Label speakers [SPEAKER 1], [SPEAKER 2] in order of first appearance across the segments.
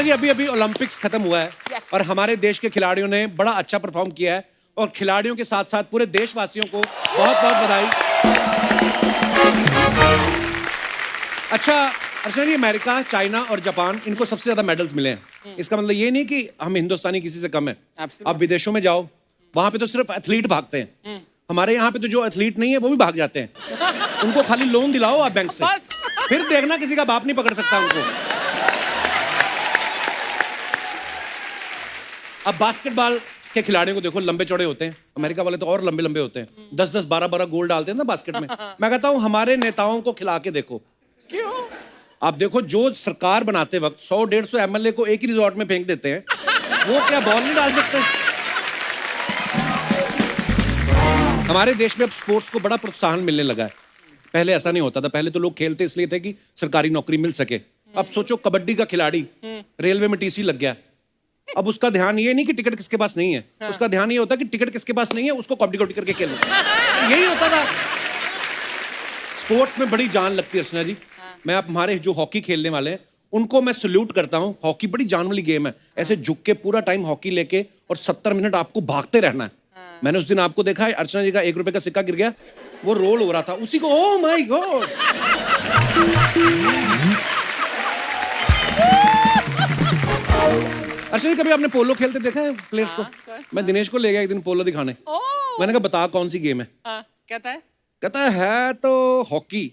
[SPEAKER 1] जी अभी अभी ओलंपिक्स खत्म हुआ है और हमारे देश के खिलाड़ियों ने बड़ा अच्छा परफॉर्म किया है और खिलाड़ियों के साथ साथ पूरे देशवासियों को बहुत बहुत बधाई। अच्छा अर्चना जी, अमेरिका, चाइना और जापान, इनको सबसे ज्यादा मेडल्स मिले हैं। इसका मतलब ये नहीं कि हम हिंदुस्तानी किसी से कम है। आप विदेशों में जाओ, वहां पे तो सिर्फ एथलीट भागते हैं। हमारे यहाँ पे तो जो एथलीट नहीं है वो भी भाग जाते हैं। उनको खाली लोन दिलाओ आप बैंक से, फिर देखना किसी का बाप नहीं पकड़ सकता उनको। अब बास्केटबॉल के खिलाड़ियों को देखो, लंबे चौड़े होते हैं। अमेरिका वाले तो और लंबे लंबे होते हैं, 10-10, 12-12 गोल डालते हैं ना बास्केट में। मैं कहता हूं हमारे नेताओं को खिला के देखो।
[SPEAKER 2] क्यों?
[SPEAKER 1] आप देखो, जो सरकार बनाते वक्त 100-150 एमएलए को एक ही रिजॉर्ट में फेंक देते हैं, वो क्या बॉल नहीं डाल सकते? हमारे देश में अब स्पोर्ट्स को बड़ा प्रोत्साहन मिलने लगा है। पहले ऐसा नहीं होता था। पहले तो लोग खेलते इसलिए थे कि सरकारी नौकरी मिल सके। अब सोचो, कबड्डी का खिलाड़ी रेलवे में टीसी लग गया, अब उसका ध्यान ये नहीं कि टिकट किसके पास नहीं है, उसका ध्यान ये होता कि टिकट किसके पास नहीं है, उसको कबड्डी कबड्डी करके खेलो। यही होता था। स्पोर्ट्स में बड़ी जान लगती है अर्चना जी। मैं आप हमारे जो हॉकी खेलने वाले हैं उनको मैं सल्यूट करता हूं। हॉकी बड़ी जान वाली गेम है। ऐसे झुक के पूरा टाइम हॉकी लेके और 70 मिनट आपको भागते रहना है। मैंने उस दिन आपको देखा है, अर्चना जी का 1 रुपए का सिक्का गिर गया, वो रोल हो रहा था, उसी को ओह माय गॉड। अर्चना जी, कभी आपने पोलो खेलते देखा है प्लेयर्स को? मैं दिनेश को ले गया एक दिन पोलो दिखाने। मैंने कहा बता कौन सी गेम है? कहता है तो हॉकी,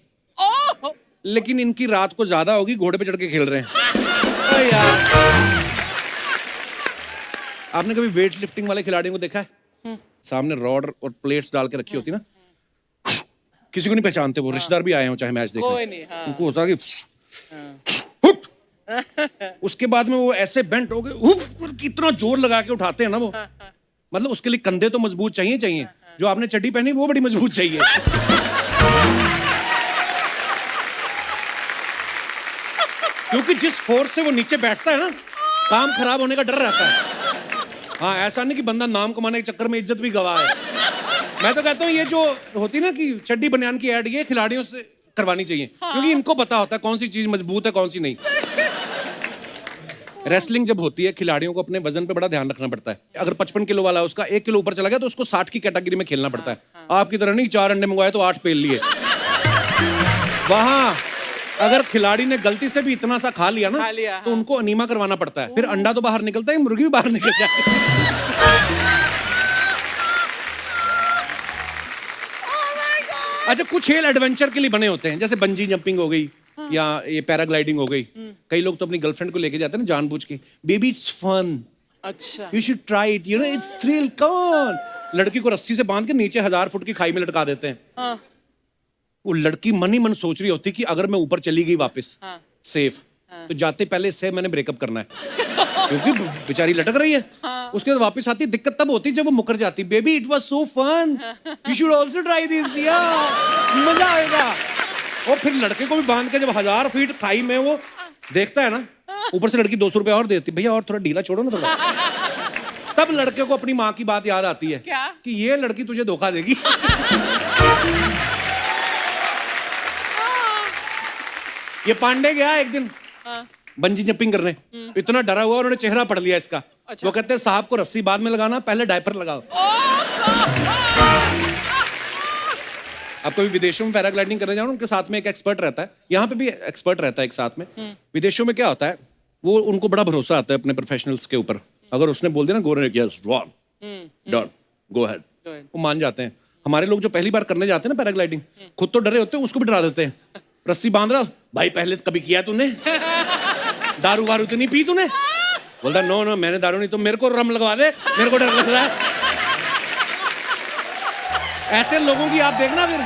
[SPEAKER 1] लेकिन इनकी रात को ज्यादा होगी, घोड़े पे चढ़ के खेल रहे हैं। यार, आपने कभी वेट लिफ्टिंग वाले खिलाड़ियों को देखा है? सामने रॉड और प्लेट्स डाल के रखी होती ना, किसी को नहीं पहचानते वो। रिश्तेदार भी आए हो चाहे मैच देखने, उनको होता कि उसके बाद में वो ऐसे बेंट हो गए, कितना जोर लगा के उठाते हैं ना वो। मतलब उसके लिए कंधे तो मजबूत चाहिए। जो आपने चड्डी पहनी वो बड़ी मजबूत चाहिए। क्योंकि जिस फोर्स से वो नीचे बैठता है ना, काम खराब होने का डर रहता है। हाँ, ऐसा नहीं कि बंदा नाम कमाने के चक्कर में इज्जत भी गवा है। मैं तो कहता हूँ ये जो होती ना कि चड्डी बनियान की ऐड, ये खिलाड़ियों से करवानी चाहिए। क्योंकि इनको पता होता है कौन सी चीज मजबूत है कौन सी नहीं। रेसलिंग जब होती है, खिलाड़ियों को अपने वजन पे बड़ा ध्यान रखना पड़ता है। अगर 55 किलो वाला है, उसका 1 किलो ऊपर चला गया तो उसको 60 की कैटेगरी में खेलना पड़ता है। आपकी तरह नहीं 4 अंडे मंगवाए तो 8 पेल लिए। वहां अगर खिलाड़ी ने गलती से भी इतना सा खा लिया ना, तो उनको अनीमा करवाना पड़ता है। फिर अंडा तो बाहर निकलता है, मुर्गी भी बाहर निकल जाती है। अच्छा, कुछ खेल एडवेंचर के लिए बने होते हैं, जैसे बंजी जंपिंग हो गई या ये पैराग्लाइडिंग हो गई। कई लोग तो अपनी गर्लफ्रेंड को लेके जाते हैं ना जानबूझ के, बेबी इट्स फन,
[SPEAKER 2] अच्छा
[SPEAKER 1] you should try it, you know it's thrill, come on. लड़की को रस्सी से बांध के नीचे 1000 फुट की खाई में लटका देते हैं। वो लड़की मन ही मन सोच रही होती कि अगर मैं ऊपर चली गई वापस सेफ, तो जाते पहले इससे मैंने ब्रेकअप करना है। क्योंकि बेचारी लटक रही है। उसके बाद वापस आती, दिक्कत तब होती जब वो मुकर जाती। Baby it was so fun, you should also try this, या मजा आएगा। और फिर लड़के को भी बांध के जब 1000 फीट खाई में वो देखता है ना, ऊपर से लड़की 200 रुपया और देती, भैया और थोड़ा ढीला छोड़ो ना थोड़ा। तब लड़के को अपनी माँ की बात याद आती है कि ये लड़की तुझे धोखा देगी। ये पांडे गया एक दिन बंजी जंपिंग करने, इतना डरा हुआ उन्होंने चेहरा पढ़ लिया इसका। वो कहते हैं साहब को रस्सी बाद में लगाना, पहले डायपर लगाओ। आप कभी विदेशों में पैराग्लाइडिंग करने जाओ, उनके साथ में एक एक्सपर्ट रहता है, यहाँ पे भी एक्सपर्ट रहता है एक साथ में। विदेशों में क्या होता है, वो उनको बड़ा भरोसा आता है अपने प्रोफेशनल्स के ऊपर। अगर उसने बोल दिया ना गो डन गो अहेड, वो मान जाते हैं। हमारे लोग जो पहली बार करने जाते हैं ना पैराग्लाइडिंग, खुद तो डरे होते हैं, उसको भी डरा देते हैं। रस्सी बांध रहा, भाई पहले कभी किया तूने? दारू वारू तो नहीं पी तूने? बोलता नो नो मैंने दारू नहीं, तो मेरे को रम लगवा दे, मेरे को डर लग रहा है। ऐसे लोगों की आप देखना, फिर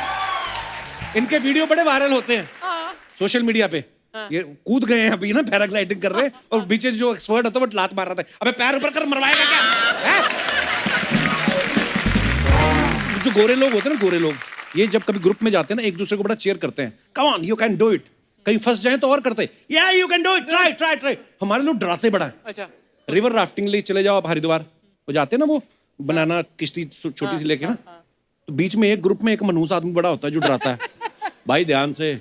[SPEAKER 1] इनके वीडियो बड़े वायरल होते हैं सोशल मीडिया पे। ये कूद गए हैं अभी ना, पैराग्लाइडिंग कर रहे हैं, और पीछे जो एक्सपर्ट होता है वो लात मार रहा था, अबे पैर ऊपर कर, मरवाएगा क्या है? जो गोरे लोग होते हैं ना, गोरे लोग, ये जब कभी ग्रुप में जाते हैं ना, एक दूसरे को बड़ा चीयर करते हैं, come on you can do it. कहीं फंस जाए तो और करते, या you can do it, try try try. हमारे लोग डराते बड़ा है। अच्छा, रिवर राफ्टिंग ले चले जाओ आप हरिद्वार, वो जाते हैं ना, वो बनाना किश्ती छोटी सी लेके ना, तो बीच में एक ग्रुप में एक मनहूस आदमी बड़ा होता है जो डराता है। भाई ध्यान से,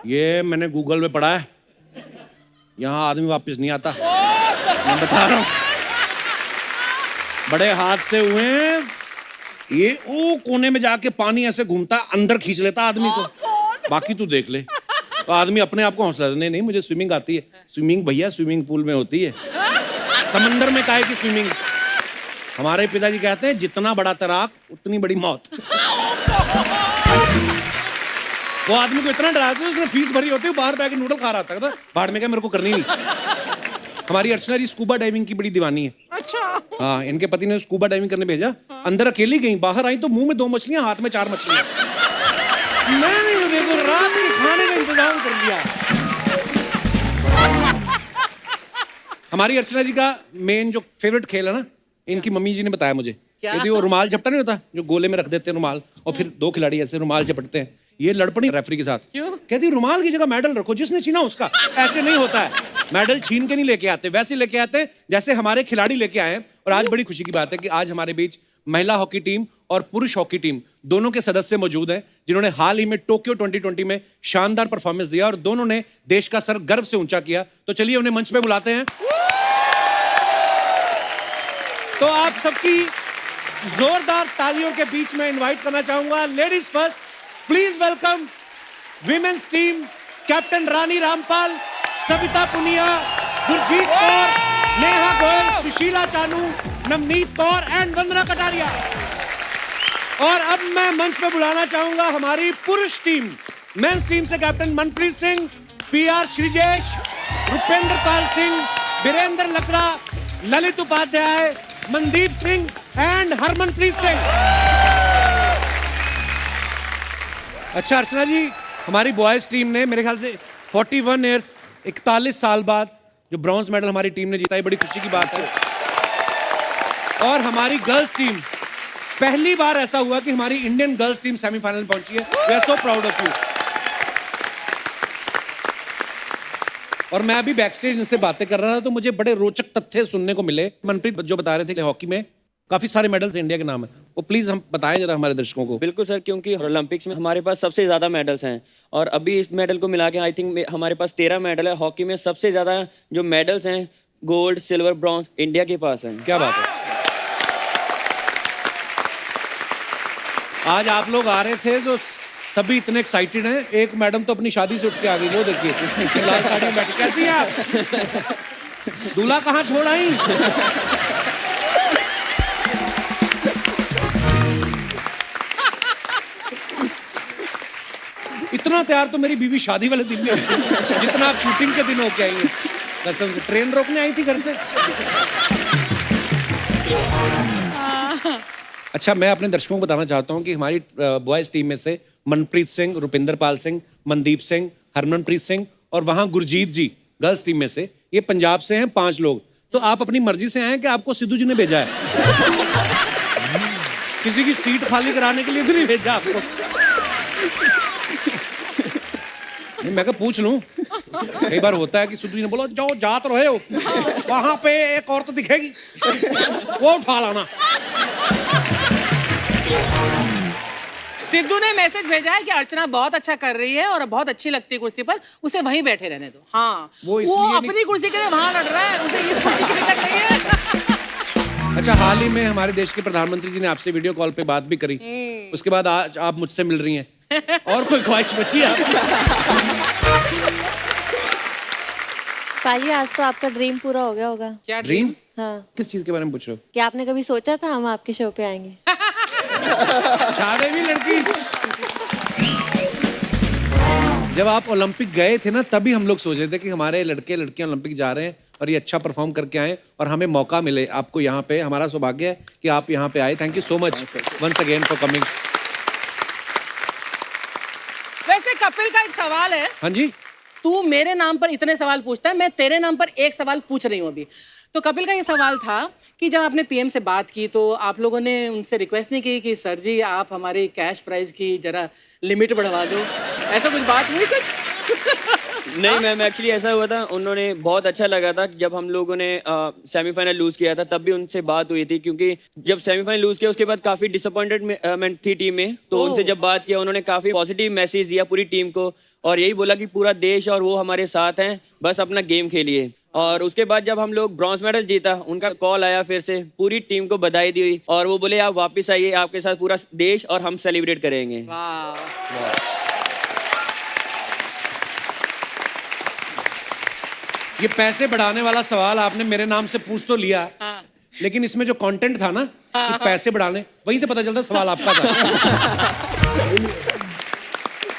[SPEAKER 1] ये मैंने गूगल में पढ़ा है, यहाँ आदमी वापस नहीं आता, मैं बता रहा हूँ। बड़े हाथ से हुए हैं ये, ओ कोने में जाके पानी ऐसे घूमता, अंदर खींच लेता आदमी को। बाकी तू देख ले, तो आदमी अपने आप को हौसला देता, नहीं मुझे स्विमिंग आती है। स्विमिंग भैया स्विमिंग पूल में होती है, समंदर में काहे की स्विमिंग। हमारे पिताजी कहते हैं जितना बड़ा तैराक उतनी बड़ी मौत। वो आदमी को इतना डराते हैं, उसने फीस भरी होती है, बाहर बैठ के नूडल खा रहा था, बाहर में क्या मेरे को करनी नहीं। हमारी अर्चना जी स्कूबा डाइविंग की बड़ी दीवानी है। अच्छा। हाँ, इनके पति ने स्कूबा डाइविंग करने भेजा, अंदर अकेली गई, बाहर आई तो मुंह में 2 मछलियां, हाथ में 4 मछलियां। मैंने तो देखो रात के खाने का इंतजाम कर दिया। हमारी अर्चना जी का मेन जो फेवरेट खेल है ना, इनकी मम्मी जी ने बताया मुझे, कहती वो रुमाल झपटा नहीं होता जो गोले में रख देते हैं रुमाल, और फिर 2 खिलाड़ी ऐसे रुमाल झपटते हैं, ये लड़पड़ी रेफरी के साथ। क्यों? कहती रुमाल की जगह मेडल रखो, जिसने छीना उसका। ऐसे नहीं होता है, मेडल छीन के नहीं लेके आते, वैसे लेके आते जैसे हमारे खिलाड़ी लेके आए हैं। और आज बड़ी खुशी की बात है कि आज हमारे बीच महिला हॉकी टीम और पुरुष हॉकी टीम दोनों के सदस्य मौजूद हैं, जिन्होंने हाल ही में टोक्यो 2020 में शानदार परफॉर्मेंस दिया और दोनों ने देश का सर गर्व से ऊंचा किया। तो चलिए उन्हें मंच पे बुलाते हैं। तो आप सबकी जोरदार तालियों के बीच में इनवाइट करना चाहूंगा, ladies first, please welcome women's team, captain Rani Rampal, Savita Punia, Gurjeet Kaur, Neha Goyal, Sushila Chanu, Navneet Kaur and Vandana Kataria. और अब मैं मंच पे बुलाना चाहूंगा हमारी पुरुष टीम। मेंस टीम से captain Manpreet Singh, PR Sreejesh, Rupinder Pal Singh, Virender Lakra, Lalit Upadhyay, Mandeep Singh and Harmanpreet Singh. अच्छा अर्चना जी, हमारी बॉयज टीम ने मेरे ख्याल से 41 ईयर्स 41 साल बाद जो ब्रॉन्ज मेडल हमारी टीम ने जीता है, बड़ी खुशी की बात है। और हमारी गर्ल्स टीम, पहली बार ऐसा हुआ कि हमारी इंडियन गर्ल्स टीम सेमीफाइनल में पहुंची है। We are so proud of you. और मैं अभी बैकस्टेज इनसे बातें कर रहा था तो मुझे बड़े रोचक तथ्य सुनने को मिले। मनप्रीत जो बता रहे थे कि हॉकी में काफी सारे मेडल्स इंडिया के नाम है, वो प्लीज हम बताएं जरा हमारे दर्शकों को।
[SPEAKER 2] बिल्कुल सर, क्योंकि ओलंपिक्स में हमारे पास सबसे ज़्यादा मेडल्स हैं और अभी इस मेडल को मिला के आई थिंक हमारे पास 13 मेडल है। हॉकी में सबसे ज़्यादा जो मेडल्स हैं, गोल्ड, सिल्वर, ब्रॉन्ज, इंडिया के पास हैं।
[SPEAKER 1] क्या बात है। आज आप लोग आ रहे थे तो सभी इतने एक्साइटेड हैं, एक मैडम तो अपनी शादी से उठ के आ गई, वो देखिए लाल साड़ी में बैठी। कैसी हैं आप? दूल्हा कहाँ छोड़ आई? इतना तैयार तो मेरी बीवी शादी वाले दिन में होती, जितना आप शूटिंग के दिन होके आई हैं। कसम से ट्रेन रोकने आई थी घर से। अच्छा, मैं अपने दर्शकों को बताना चाहता हूं कि हमारी बॉयज टीम में से मनप्रीत सिंह, रुपिंदर पाल सिंह, मनदीप सिंह, हरमनप्रीत सिंह और वहां गुरजीत जी गर्ल्स टीम में से, ये पंजाब से हैं 5 लोग। तो आप अपनी मर्जी से आए कि आपको सिद्धू जी ने भेजा है? किसी की सीट खाली कराने के लिए तो नहीं भेजा आपको? मैं क्या पूछ लूं, कई बार होता है कि सिद्धू जी ने बोला जाओ जा तो रहे हो, वहां पे एक औरत दिखेगी वो उठा लाना।
[SPEAKER 3] सिद्धू ने मैसेज भेजा है कि अर्चना बहुत अच्छा कर रही है और बहुत अच्छी लगती है कुर्सी पर, उसे वहीं बैठे रहने दो। हाँ, वो अपनी कुर्सी के लिए वहां लड़ रहा है, उसे इस कुर्सी की टिकट नहीं है।
[SPEAKER 1] अच्छा, हाल ही में हमारे देश के प्रधानमंत्री जी ने आपसे वीडियो कॉल पे बात भी करी, उसके बाद आज आप मुझसे मिल रही हैं, और कोई ख्वाहिश बची है?
[SPEAKER 4] पाजी, आज तो आपका ड्रीम पूरा हो गया होगा।
[SPEAKER 3] क्या
[SPEAKER 1] ड्रीम?
[SPEAKER 4] हाँ।
[SPEAKER 1] किस चीज के बारे में पूछ रहे हो?
[SPEAKER 4] क्या आपने कभी सोचा था हम आपके शो पे आएंगे?
[SPEAKER 1] शादी भी लड़की। जब आप ओलंपिक गए थे ना, तभी हम लोग सोच रहे थे कि हमारे लड़के लड़कियां ओलंपिक जा रहे हैं और ये अच्छा परफॉर्म करके आए और हमें मौका मिले आपको यहाँ पे। हमारा सौभाग्य है कि आप यहाँ पे आए। Thank you so much once again for coming.
[SPEAKER 3] वैसे कपिल का एक सवाल है।
[SPEAKER 1] हाँ जी।
[SPEAKER 3] तू मेरे नाम पर इतने सवाल पूछता है, मैं तेरे नाम पर एक सवाल पूछ रही हूँ अभी। तो कपिल का ये सवाल था कि जब आपने पीएम से बात की तो आप लोगों ने उनसे रिक्वेस्ट नहीं की कि सर जी आप हमारी कैश प्राइज की जरा लिमिट बढ़वा दो? ऐसा कुछ बात हुई कुछ?
[SPEAKER 2] नहीं मैम, एक्चुअली ऐसा हुआ था, उन्होंने बहुत अच्छा लगा था जब हम लोगों ने सेमीफाइनल लूज किया था, तब भी उनसे बात हुई थी, क्योंकि जब सेमीफाइनल लूज किया उसके बाद काफी डिसअपॉइंटेडमेंट थी टीम में, तो उनसे जब बात किया उन्होंने काफी पॉजिटिव मैसेज दिया पूरी टीम को, और यही बोला कि पूरा देश और वो हमारे साथ हैं, बस अपना गेम खेलिए। और उसके बाद जब हम लोग ब्रॉन्ज मेडल जीता, उनका कॉल आया, फिर से पूरी टीम को बधाई दी, और वो बोले आप वापस आइए, आपके साथ पूरा देश और हम सेलिब्रेट करेंगे।
[SPEAKER 1] ये पैसे बढ़ाने वाला सवाल आपने मेरे नाम से पूछ तो लिया, लेकिन इसमें जो कंटेंट था ना कि पैसे बढ़ाने, वहीं से पता चलता सवाल आपका था।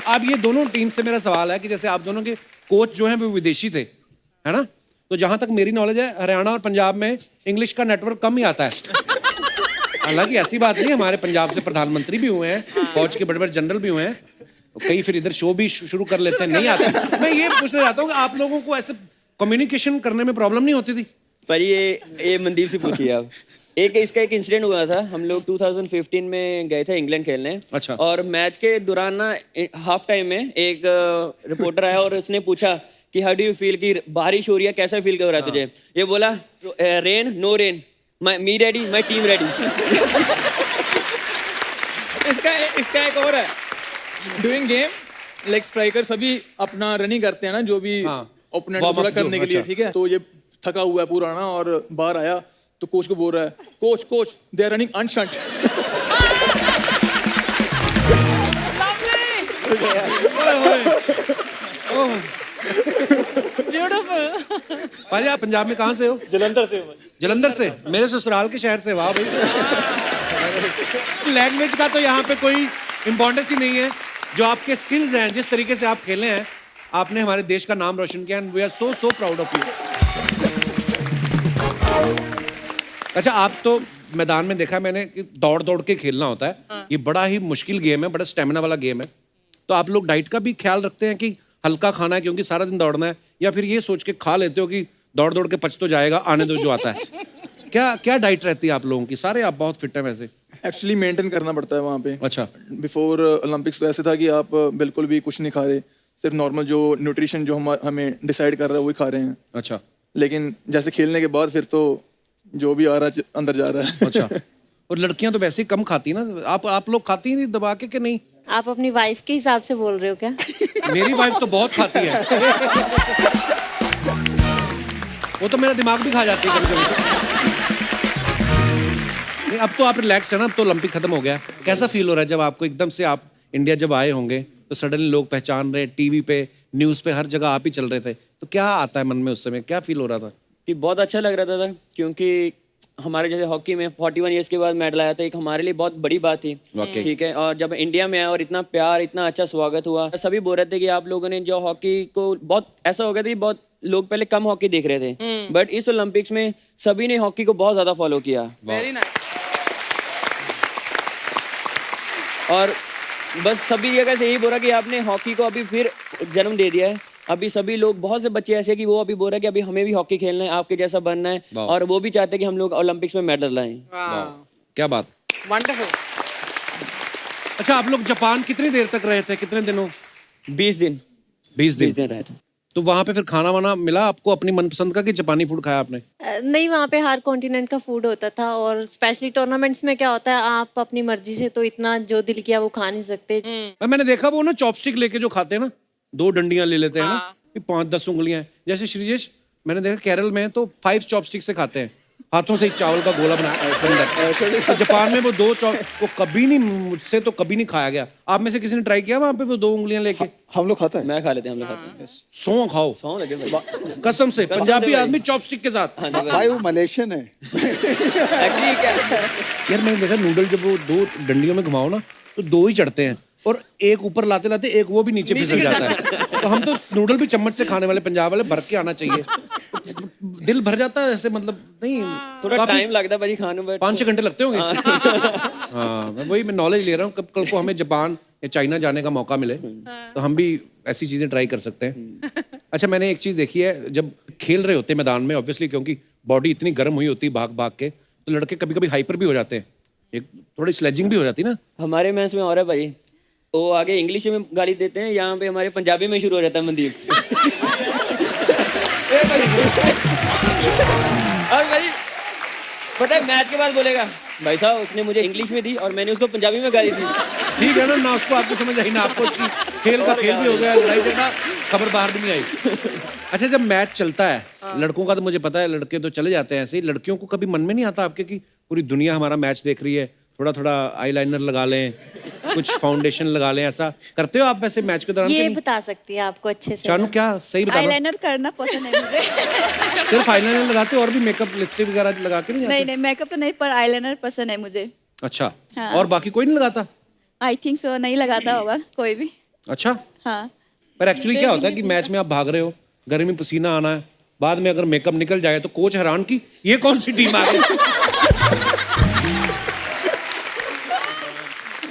[SPEAKER 1] अब ये दोनों टीम से मेरा सवाल है कि जैसे आप दोनों के कोच जो हैं वो विदेशी थे, है ना? तो जहां तक मेरी नॉलेज है, हरियाणा और पंजाब में इंग्लिश का नेटवर्क कम ही आता है। हालांकि ऐसी बात नहीं, हमारे पंजाब से प्रधानमंत्री भी हुए हैं, फौज के बड़े बड़े जनरल भी हुए हैं, कई फिर इधर शो भी शुरू कर लेते हैं, नहीं आते। मैं ये पूछना चाहता हूँ कि आप लोगों को ऐसे कम्युनिकेशन करने में प्रॉब्लम नहीं होती थी?
[SPEAKER 2] पर ये मनदीप से पूछिए आप। इसका एक इंसिडेंट हुआ था, हम लोग 2015 में गए थे इंग्लैंड खेलने।
[SPEAKER 1] अच्छा।
[SPEAKER 2] और मैच के दौरान ना हाफ टाइम में एक रिपोर्टर आया और उसने पूछा कि हाउ डू यू फील, कि बारिश हो रही है, कैसा फील कर रहा है तुझे? ये बोला rain no rain, me ready, my team ready.
[SPEAKER 5] इसका एक और है, डूइंग गेम लाइक स्ट्राइकर सभी अपना रनिंग करते हैं ना, जो भी ओपोनेंट को थोड़ा करने के लिए, ठीक है? तो ये थका हुआ है पूरा ना, और बाहर आया तो कोच को बोल रहा है, coach they are running ancient.
[SPEAKER 1] भाई आप पंजाब में कहाँ से हो?
[SPEAKER 5] जलंधर से।
[SPEAKER 1] जलंधर से? मेरे ससुराल के शहर से। वाह भाई। लैंग्वेज का तो यहाँ पे कोई इंपॉर्टेंस ही नहीं है, जो आपके स्किल्स हैं, जिस तरीके से आप खेले हैं, आपने हमारे देश का नाम रोशन किया, and we are so proud of you. अच्छा, आप तो मैदान में देखा मैंने कि दौड़ दौड़ के खेलना होता है, ये बड़ा ही मुश्किल गेम है, बड़ा स्टेमिना वाला गेम है, तो आप लोग डाइट का भी ख्याल रखते हैं कि हल्का खाना है क्योंकि सारा दिन दौड़ना है, या फिर ये सोच के खा लेते हो कि दौड़ दौड़ के पच तो जाएगा, आने दो जो आता है? क्या डाइट रहती है आप लोगों की? सारे आप बहुत फिट हैं वैसे।
[SPEAKER 5] एक्चुअली मेंटेन करना पड़ता है वहाँ पे।
[SPEAKER 1] अच्छा।
[SPEAKER 5] बिफोर ओलंपिक्स तो ऐसे था कि आप बिल्कुल भी कुछ नहीं खा रहे, सिर्फ नॉर्मल जो न्यूट्रिशन जो हमें डिसाइड कर रहा है वही खा रहे हैं।
[SPEAKER 1] अच्छा।
[SPEAKER 5] लेकिन जैसे खेलने के बाद फिर तो जो भी आ रहा है अंदर जा रहा है।
[SPEAKER 1] अच्छा। और लड़कियां तो वैसे ही कम खाती ना, आप लोग खाती हैं दबा के कि नहीं?
[SPEAKER 4] आप अपनी वाइफ के हिसाब से बोल रहे हो क्या?
[SPEAKER 1] मेरी वाइफ तो बहुत खाती है। वो तो मेरा दिमाग भी खा जाती है कभी-कभी। नहीं, अब तो आप रिलैक्स है ना, अब तो ओलंपिक खत्म हो गया। कैसा फील हो रहा है जब आपको एकदम से, आप इंडिया जब आए होंगे तो सडनली लोग पहचान रहे, टीवी पे, न्यूज़ पे, हर जगह आप ही चल रहे थे, तो क्या आता है मन में उस समय, क्या फील हो रहा था?
[SPEAKER 2] कि बहुत अच्छा लग रहा था, क्योंकि हमारे जैसे हॉकी में 41 ईयर्स के बाद मेडल आया था, एक हमारे लिए बहुत बड़ी बात थी, ठीक है? और जब इंडिया में आया और इतना प्यार, इतना अच्छा स्वागत हुआ, सभी बोल रहे थे कि आप लोगों ने जो हॉकी को, बहुत ऐसा हो गया था कि बहुत लोग पहले कम हॉकी देख रहे थे, बट इस ओलंपिक्स में सभी ने हॉकी को बहुत ज्यादा फॉलो किया।
[SPEAKER 3] Very nice.
[SPEAKER 2] और बस सभी जगह से यही बोल रहा कि आपने हॉकी को अभी फिर जन्म दे दिया है। अभी सभी लोग, बहुत से बच्चे ऐसे कि वो अभी बोल रहे हैं कि अभी हमें भी हॉकी खेलना है, आपके जैसा बनना है, और वो भी चाहते हैं कि हम लोग ओलंपिक्स में मेडल लाएं।
[SPEAKER 1] क्या बात।
[SPEAKER 3] वंडरफुल।
[SPEAKER 1] अच्छा, आप लोग जापान कितनी देर तक रहे थे, कितने दिनों?
[SPEAKER 2] 20 दिन
[SPEAKER 1] 20 दिन
[SPEAKER 2] रहे थे।
[SPEAKER 1] तो वहां पे फिर खाना वाना मिला आपको अपनी मनपसंद का, कि जापानी फूड खाया आपने?
[SPEAKER 4] नहीं, वहाँ पे हर कॉन्टिनेंट का फूड होता था, और स्पेशली टूर्नामेंट्स में क्या होता है, आप अपनी मर्जी से तो इतना जो दिल किया वो खा नहीं सकते।
[SPEAKER 1] मैंने देखा वो ना चॉपस्टिक लेके जो खाते हैं ना, 2 डंडियां ले लेते हैं ना, 5-10 उंगलियां, जैसे श्रीजेश मैंने देखा केरल में तो 5 चॉपस्टिक से खाते हैं, हाथों से चावल का गोला बनाया। तो जापान में वो 2 वो कभी नहीं, मुझसे तो कभी नहीं खाया गया। आप में से किसी ने ट्राई किया वहां पे वो 2 उंगलियां लेके?
[SPEAKER 5] हम लोग खाता है,
[SPEAKER 2] मैं खा लेते हैं, हम लोग खाते हैं।
[SPEAKER 1] सौ खाओ,
[SPEAKER 2] सौ लगे भाई।
[SPEAKER 1] कसम से पंजाबी आदमी चॉपस्टिक के साथ।
[SPEAKER 6] भाई वो मलेशियन है।
[SPEAKER 2] एक्चुअली क्या
[SPEAKER 1] यार मैंने देखा नूडल जब वो 2 डंडियों में घुमाओ ना तो 2 ही चढ़ते हैं, और एक ऊपर लाते लाते एक वो भी नीचे फिसल जाता है। तो हम तो नूडल भी चम्मच से खाने वाले पंजाब वाले, भर के आना चाहिए, दिल भर जाता है ऐसे, मतलब नहीं,
[SPEAKER 2] थोड़ा टाइम लगता है भाई खाने में,
[SPEAKER 1] 5-6 घंटे लगते होंगे। हाँ, मैं नॉलेज ले रहा हूँ, कल को हमें जापान या चाइना जाने का मौका मिले तो हम भी ऐसी चीजें ट्राई कर सकते हैं। अच्छा, मैंने एक चीज देखी है, जब खेल रहे होते हैं मैदान में, ऑब्वियसली क्योंकि बॉडी इतनी गर्म हुई होती है भाग भाग के, तो लड़के कभी कभी हाइपर भी हो जाते हैं, एक थोड़ी स्लेजिंग भी हो जाती है ना।
[SPEAKER 2] हमारे मैच में और है भाई, वो आगे इंग्लिश में गाली देते हैं, यहाँ पे हमारे पंजाबी में शुरू हो जाता है मनदीप। और भाई पता है मैच के बाद बोलेगा भाई साहब उसने मुझे इंग्लिश में दी और मैंने उसको पंजाबी में गाली दी।
[SPEAKER 1] ठीक है ना उसको आपको समझ आई ना आपको उसकी खेल का खेल भी हो गया, लड़ाई झगड़ा, खबर बाहर भी नहीं आई। अच्छा जब मैच चलता है, लड़कों का तो मुझे पता है, लड़के तो चले जाते हैं ऐसे ही, लड़कियों को कभी मन में नहीं आता आपके कि पूरी दुनिया हमारा मैच देख रही है, थोड़ा थोड़ा आईलाइनर लगा लें, कुछ फाउंडेशन लगा लें, ऐसा करते हो आप वैसे मैच के दौरान?
[SPEAKER 4] ये बता सकती है आपको अच्छे से।
[SPEAKER 1] चानू क्या सही बता?
[SPEAKER 6] आईलाइनर करना पसंद है मुझे।
[SPEAKER 1] सिर्फ आईलाइनर लगाते हो और भी मेकअप लिपस्टिक वगैरह लगा के नहीं जाते?
[SPEAKER 6] नहीं मेकअप तो नहीं, पर आईलाइनर पसंद है मुझे।
[SPEAKER 1] अच्छा
[SPEAKER 6] हाँ।
[SPEAKER 1] और बाकी कोई नहीं लगाता?
[SPEAKER 6] आई थिंक सो, नहीं लगाता होगा कोई भी।
[SPEAKER 1] अच्छा
[SPEAKER 6] हाँ
[SPEAKER 1] पर एक्चुअली क्या होता है कि मैच में आप भाग रहे हो, गर्मी पसीना आना है, बाद में अगर मेकअप निकल जाए तो कोच हैरान की ये कौन सी टीम आ गई।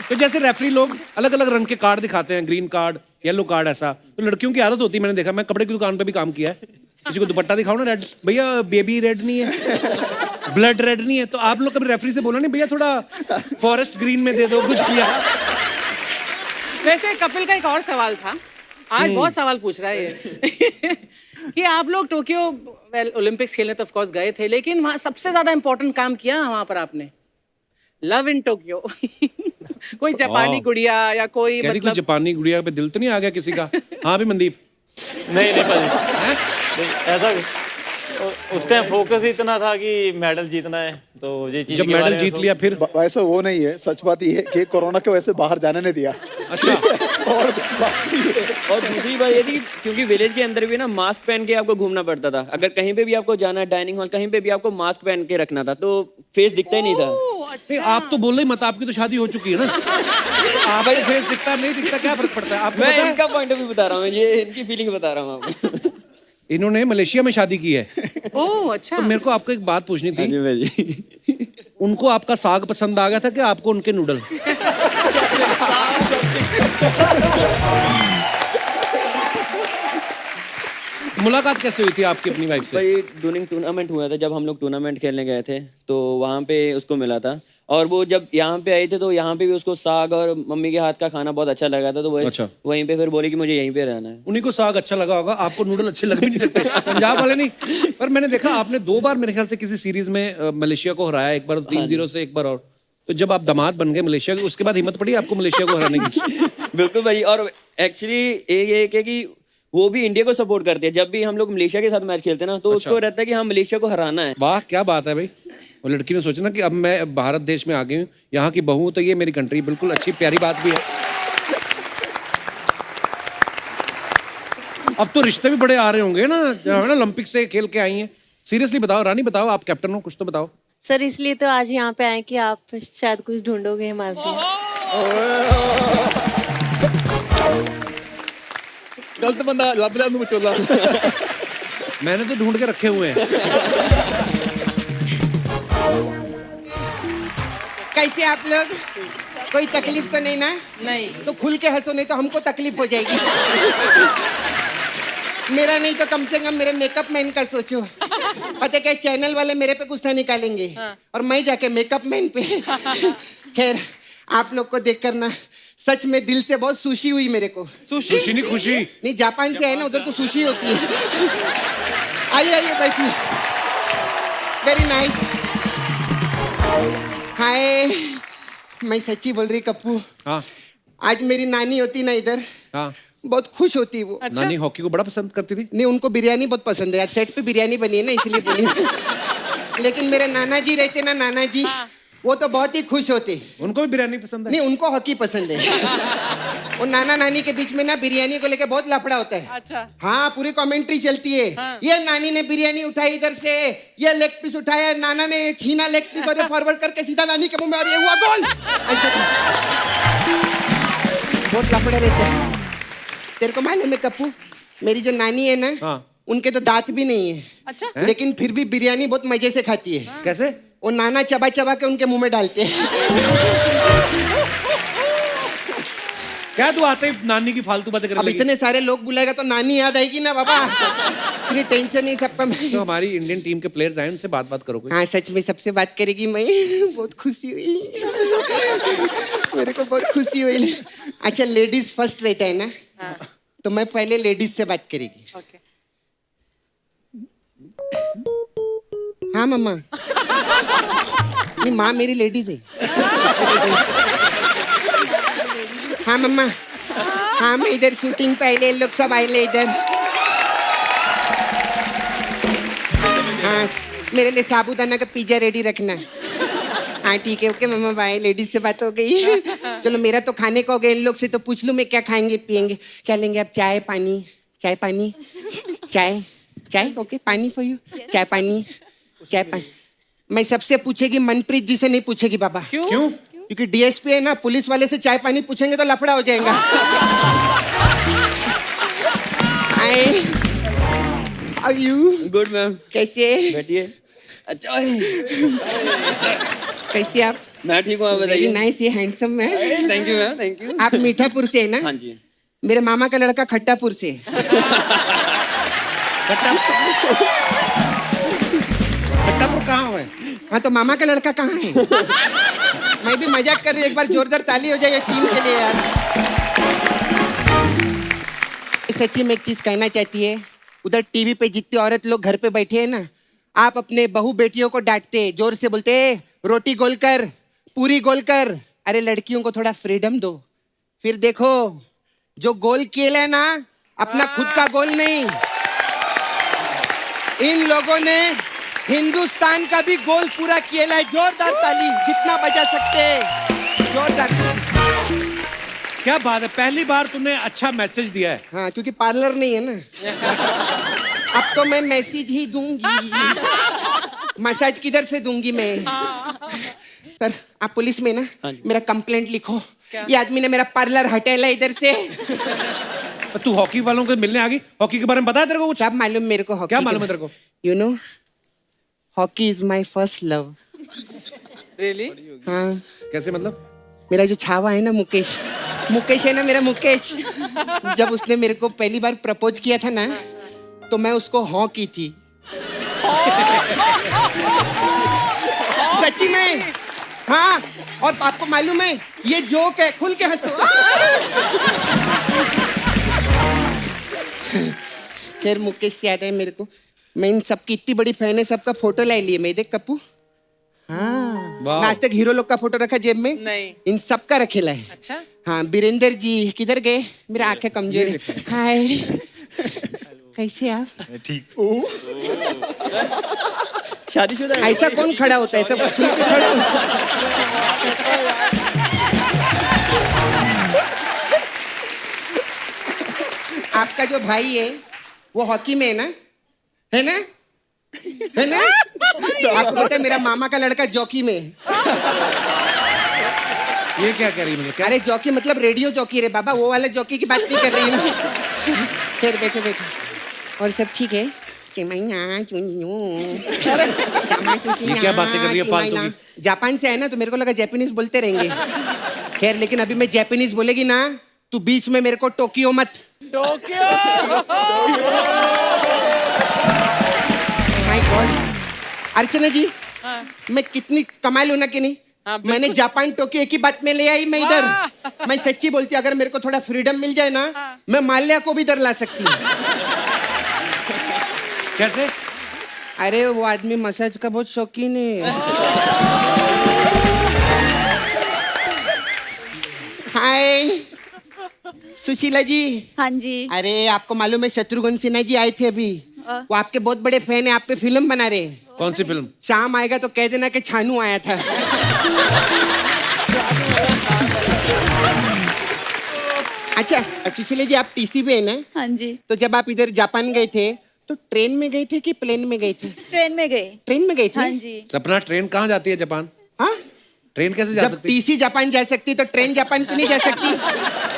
[SPEAKER 1] तो जैसे रेफरी लोग अलग अलग रंग के कार्ड दिखाते हैं, ग्रीन कार्ड, येलो कार्ड, ऐसा तो लड़कियों की आदत होती है, मैंने देखा, मैं कपड़े की दुकान पे भी काम किया है, किसी को दुपट्टा दिखाओ ना रेड, भैया बेबी रेड नहीं है, ब्लड रेड नहीं है, तो आप लोग कभी रेफरी से बोला नहीं भैया थोड़ा फॉरेस्ट ग्रीन में दे दो कुछ लिया?
[SPEAKER 3] वैसे कपिल का एक और सवाल था, आज बहुत सवाल पूछ रहा है ये कि आप लोग टोक्यो ओलंपिक्स खेलने तो ऑफ कोर्स गए थे, लेकिन वहाँ सबसे ज्यादा इंपॉर्टेंट काम किया वहां पर आपने, लव इन टोक्यो। कोई जापानी गुड़िया या कोई
[SPEAKER 1] कोई
[SPEAKER 3] मतलब
[SPEAKER 1] जापानी गुड़िया पे दिल तो नहीं आ गया किसी का? हाँ भी मनदीप?
[SPEAKER 7] नहीं नहीं, ऐसा उस टाइम फोकस ही इतना था कि मेडल जीतना है, तो ये चीज
[SPEAKER 1] जब मेडल जीत लिया फिर?
[SPEAKER 8] वैसे वो नहीं है, सच बात ये है कि कोरोना के वजह से बाहर जाने नहीं दिया।
[SPEAKER 1] अच्छा
[SPEAKER 8] और बाकी ये
[SPEAKER 2] और दूसरी बात ये थी क्योंकि विलेज के अंदर भी ना मास्क पहन के आपको घूमना पड़ता था, अगर कहीं पे भी आपको जाना है, डाइनिंग हॉल कहीं पे भी आपको मास्क पहन के रखना था, तो फेस दिखता ही नहीं था।
[SPEAKER 1] नहीं, आप तो बोल रहे मत, आपकी तो शादी हो चुकी है ना। आप भाई फेस दिखता नहीं दिखता क्या फर्क पड़ता है आपको?
[SPEAKER 2] मैं
[SPEAKER 1] पता है?
[SPEAKER 2] इनका पॉइंट ऑफ व्यू बता रहा हूँ, ये इनकी फीलिंग बता रहा हूँ आपको।
[SPEAKER 1] इन्होंने मलेशिया में शादी की है।
[SPEAKER 3] ओह अच्छा।
[SPEAKER 1] तो मेरे को आपको एक बात पूछनी थी, उनको आपका साग पसंद आ गया था कि आपको उनके नूडल? मुलाकात कैसे हुई थी आपकी अपनी वाइफ से?
[SPEAKER 2] भाई ड्यूरिंग टूर्नामेंट हुआ था, जब हम लोग टूर्नामेंट खेलने गए थे तो वहाँ पे उसको मिला था, और वो जब यहाँ पे आई थे तो यहाँ पे भी उसको साग और मम्मी के हाथ का खाना बहुत अच्छा लगा था, तो वही
[SPEAKER 1] अच्छा।
[SPEAKER 2] वहीं पे फिर बोली कि मुझे यहीं पे रहना है।
[SPEAKER 1] उन्हीं को साग अच्छा लगा होगा, आपको नूडल अच्छे लग भी नहीं सकते, पंजाब वाले नहीं। पर मैंने देखा आपने 2 बार मेरे ख्याल से किसी सीरीज में मलेशिया को हराया, एक बार 3-0 से, एक बार और। तो जब आप दामाद बन गए मलेशिया के, उसके बाद हिम्मत पड़ी आपको मलेशिया को हराने की?
[SPEAKER 2] बिल्कुल भाई, और एक्चुअली एक है कि वो भी इंडिया को सपोर्ट करती है, जब भी हम लोग मलेशिया के साथ मैच खेलते हैं ना तो उसको रहता है कि हाँ मलेशिया को हराना है।
[SPEAKER 1] वाह क्या बात है भाई। वो लड़की ने सोचा ना कि अब मैं भारत देश में आ गई हूँ, यहाँ की बहू, तो ये मेरी कंट्री, बिल्कुल अच्छी प्यारी बात भी है। अब तो रिश्ते भी बड़े आ रहे होंगे ना, है ना, ओलंपिक से खेल के आई हैं। सीरियसली बताओ रानी, बताओ, आप कैप्टन हो, कुछ तो बताओ।
[SPEAKER 4] सर इसलिए तो आज यहाँ पे आए कि आप शायद कुछ ढूंढोगे हमारे लिए।
[SPEAKER 5] गलत बंदा लब लिया विचोला।
[SPEAKER 1] मैंने तो ढूंढ के रखे हुए हैं।
[SPEAKER 9] कैसे आप लोग? कोई तकलीफ तो नहीं ना?
[SPEAKER 3] नहीं
[SPEAKER 9] तो खुल के हंसो, नहीं तो हमको तकलीफ हो जाएगी। मेरा नहीं तो कम से कम मेरे मेकअप मैन का सोचो। पता क्या, चैनल वाले मेरे पे गुस्सा निकालेंगे और मैं जाके मेकअप मैन पे। खैर आप लोग को देखकर ना सच में दिल से बहुत सुशी हुई मेरे को।
[SPEAKER 1] सुशी नहीं, खुशी
[SPEAKER 9] नहीं, जापान से है ना, उधर तो सुशी होती है। आइए आइए बैठिए। Very nice. हाय, मैं सच्ची बोल रही कप्पू।
[SPEAKER 1] हाँ
[SPEAKER 9] आज मेरी नानी होती ना इधर,
[SPEAKER 1] हाँ।
[SPEAKER 9] बहुत खुश होती वो।
[SPEAKER 1] नानी हॉकी को बड़ा पसंद करती थी?
[SPEAKER 9] नहीं, उनको बिरयानी बहुत पसंद है, आज सेट पे बिरयानी बनी है ना इसलिए बोली। लेकिन मेरे नाना जी रहते ना, नाना जी, वो तो बहुत ही खुश होते।
[SPEAKER 1] उनको भी बिरयानी पसंद है?
[SPEAKER 9] नहीं, उनको हॉकी पसंद है। और नाना नानी के बीच में ना बिरयानी को लेके बहुत लफड़ा होता है।
[SPEAKER 3] अच्छा।
[SPEAKER 9] हाँ, पूरी कमेंट्री चलती है। ये नानी ने बिरयानी उठाई इधर से, ये लेग पीस उठाया, नाना ने छीना लेग पीस को फॉरवर्ड करके सीधा नानी के मुंह में, और ये हुआ गोल। ऐसा बहुत लफड़े रहते हैं। तेरे को मालूम है कप्पू, मेरी जो नानी है ना, उनके तो दांत भी नहीं है।
[SPEAKER 3] अच्छा।
[SPEAKER 9] लेकिन फिर भी बिरयानी बहुत मजे से खाती है।
[SPEAKER 1] कैसे?
[SPEAKER 9] वो नाना चबा चबा के उनके मुंह में डालते हैं।
[SPEAKER 1] क्या तू आते ही नानी की फालतू बातें करने
[SPEAKER 9] अब
[SPEAKER 1] लगी?
[SPEAKER 9] इतने सारे लोग बुलाएगा तो नानी याद आएगी ना बाबा। इतनी टेंशन नहीं सबका।
[SPEAKER 1] तो हमारी इंडियन टीम के प्लेयर्स आए उनसे बात करो कोई।
[SPEAKER 9] हाँ सच में सबसे बात करेगी मैं। बहुत खुशी हुई, मेरे को बहुत खुशी हुई। अच्छा लेडीज फर्स्ट रहता है ना, तो मैं पहले लेडीज से बात करेगी।
[SPEAKER 3] ओके
[SPEAKER 9] हाँ मम्मा। नहीं माँ मेरी लेडीज है। हाँ मम्मा। हाँ मैं इधर शूटिंग पे आए, लोग सब आए इधर। हाँ मेरे लिए साबूदाना का पिज्जा रेडी रखना। हाँ ठीक है ओके मम्मा बाय। लेडीज से बात हो गई। चलो मेरा तो खाने को हो गया, इन लोग से तो पूछ लूँ मैं क्या खाएंगे पियेंगे, क्या लेंगे आप? चाय पानी, चाय पानी, चाय चाय ओके पानी फॉर यू, चाय पानी, चाय पानी। मैं सबसे पूछेगी, मनप्रीत जी से नहीं पूछेगी बाबा।
[SPEAKER 1] क्यों?
[SPEAKER 9] क्योंकि डीएसपी है ना, पुलिस वाले से चाय पानी पूछेंगे तो लफड़ा हो जाएगा। Hi how you?
[SPEAKER 2] Good ma'am.
[SPEAKER 9] कैसे?
[SPEAKER 2] बैठिए। अच्छा
[SPEAKER 9] कैसे आप?
[SPEAKER 2] मैं ठीक हूँ, आप
[SPEAKER 9] वेरी
[SPEAKER 2] बताइए।
[SPEAKER 9] नाइस, ये हैंडसम है।
[SPEAKER 2] Thank you ma'am, thank you.
[SPEAKER 9] आप मीठापुर से है ना?
[SPEAKER 2] हाँ जी।
[SPEAKER 9] मेरे मामा का लड़का खट्टापुर से।
[SPEAKER 1] खट्टापुर कहाँ है?
[SPEAKER 9] हाँ तो मामा का लड़का कहाँ है? मैं भी मजाक कर रही हूँ, एक बार जोरदार ताली हो जाए टीम के लिए यार। सच्ची में एक चीज कहना चाहती है, उधर टीवी पे जितनी औरत लोग घर पे बैठे हैं ना, आप अपने बहू बेटियों को डांटते, जोर से बोलते रोटी गोल कर, पूरी गोल कर। अरे लड़कियों को थोड़ा फ्रीडम दो, फिर देखो जो गोल किया है ना, अपना खुद का गोल नहीं, इन लोगों ने हिंदुस्तान का भी गोल पूरा किया है। जोरदार ताली जितना बजा सकते हैं, जोरदार।
[SPEAKER 1] क्या बात है, पहली बार तूने अच्छा मैसेज दिया है।
[SPEAKER 9] हाँ क्योंकि पार्लर नहीं है ना। अब तो मैं मैसेज ही दूंगी, मसाज किधर से दूंगी मैं? सर आप पुलिस में ना, मेरा कंप्लेंट लिखो, ये आदमी ने मेरा पार्लर हटेला इधर से।
[SPEAKER 1] तू हॉकी वालों को मिलने आ गई, हॉकी के बारे में पता है तेरे को कुछ?
[SPEAKER 9] सब मालूम मेरे को हॉकी।
[SPEAKER 1] क्या मालूम है तेरे को?
[SPEAKER 9] You know hockey is my first love.
[SPEAKER 3] Really?
[SPEAKER 9] हाँ
[SPEAKER 1] कैसे मतलब?
[SPEAKER 9] मेरा जो छावा है ना मुकेश, मुकेश है ना मेरा मुकेश, जब उसने मेरे को पहली बार प्रपोज किया था ना, तो मैं उसको हाँ की थी। सच्ची में। हाँ और आपको मालूम है ये जोक है, खुल के हंसो। खैर मुकेश से याद है मेरे को, मैं इन सबकी इतनी बड़ी फैन है, सबका फोटो ला लिए मैं। देख कप्पू, हाँ
[SPEAKER 1] वाह।
[SPEAKER 9] आज तक हीरो लोग का फोटो रखा जेब में
[SPEAKER 3] नहीं।
[SPEAKER 9] इन सबका रखेला है।
[SPEAKER 3] अच्छा
[SPEAKER 9] हाँ बीरेंद्र जी किधर गए? मेरा आंखें कमजोर है। हाय कैसे आप?
[SPEAKER 2] शादीशुदा है?
[SPEAKER 9] ऐसा कौन खड़ा होता है? सब खुल के खड़े हो। आपका जो भाई है वो हॉकी में है ना? है ना? है ना? आपको पता है मेरा मामा का लड़का जॉकी में है।
[SPEAKER 1] ये क्या कह रही है? क्या?
[SPEAKER 9] अरे जॉकी मतलब रेडियो जॉकी रे बाबा, वो वाला जॉकी की बात नहीं कर रही हूँ। फिर बैठो बैठो। और सब ठीक है?
[SPEAKER 1] ये क्या बातें कर रही है फालतू की?
[SPEAKER 9] जापान से है ना, तो मेरे को लगा जापानीज बोलते रहेंगे। खैर लेकिन अभी मैं जापानीज बोलेगी ना, तू बीच में मेरे को टोक्यो मत। माय गॉड अर्चना जी, मैं कितनी कमाल हूं ना कि नहीं? मैंने जापान टोक्यो एक ही बात में ले आई मैं इधर। मैं सच्ची बोलती हूँ, अगर मेरे को थोड़ा फ्रीडम मिल जाए ना, मैं माल्या को भी इधर ला सकती हूँ।
[SPEAKER 1] कैसे?
[SPEAKER 9] अरे वो आदमी मसाज का बहुत शौकीन है। हाय सुशीला जी।
[SPEAKER 6] हाँ जी।
[SPEAKER 9] अरे आपको मालूम है शत्रुघ्न सिन्हा जी आए थे अभी, वो आपके बहुत बड़े फैन है, आप पे फिल्म बना रहे हैं।
[SPEAKER 1] कौन सी फिल्म?
[SPEAKER 9] शाम आएगा तो कह देना कि छानू आया था। अच्छा सुशीला जी आप टीसी पे है ना?
[SPEAKER 6] हाँ जी।
[SPEAKER 9] तो जब आप इधर जापान गए थे तो ट्रेन में गए थे कि प्लेन में गए थे?
[SPEAKER 6] ट्रेन में गए।
[SPEAKER 9] ट्रेन में गए थे?
[SPEAKER 6] हाँ जी।
[SPEAKER 1] सपना ट्रेन कहाँ जाती है जापान?
[SPEAKER 9] हाँ
[SPEAKER 1] ट्रेन कैसे जा
[SPEAKER 9] जब
[SPEAKER 1] सकती?
[SPEAKER 9] टीसी जापान जा सकती तो ट्रेन जापान क्यों नहीं जा सकती?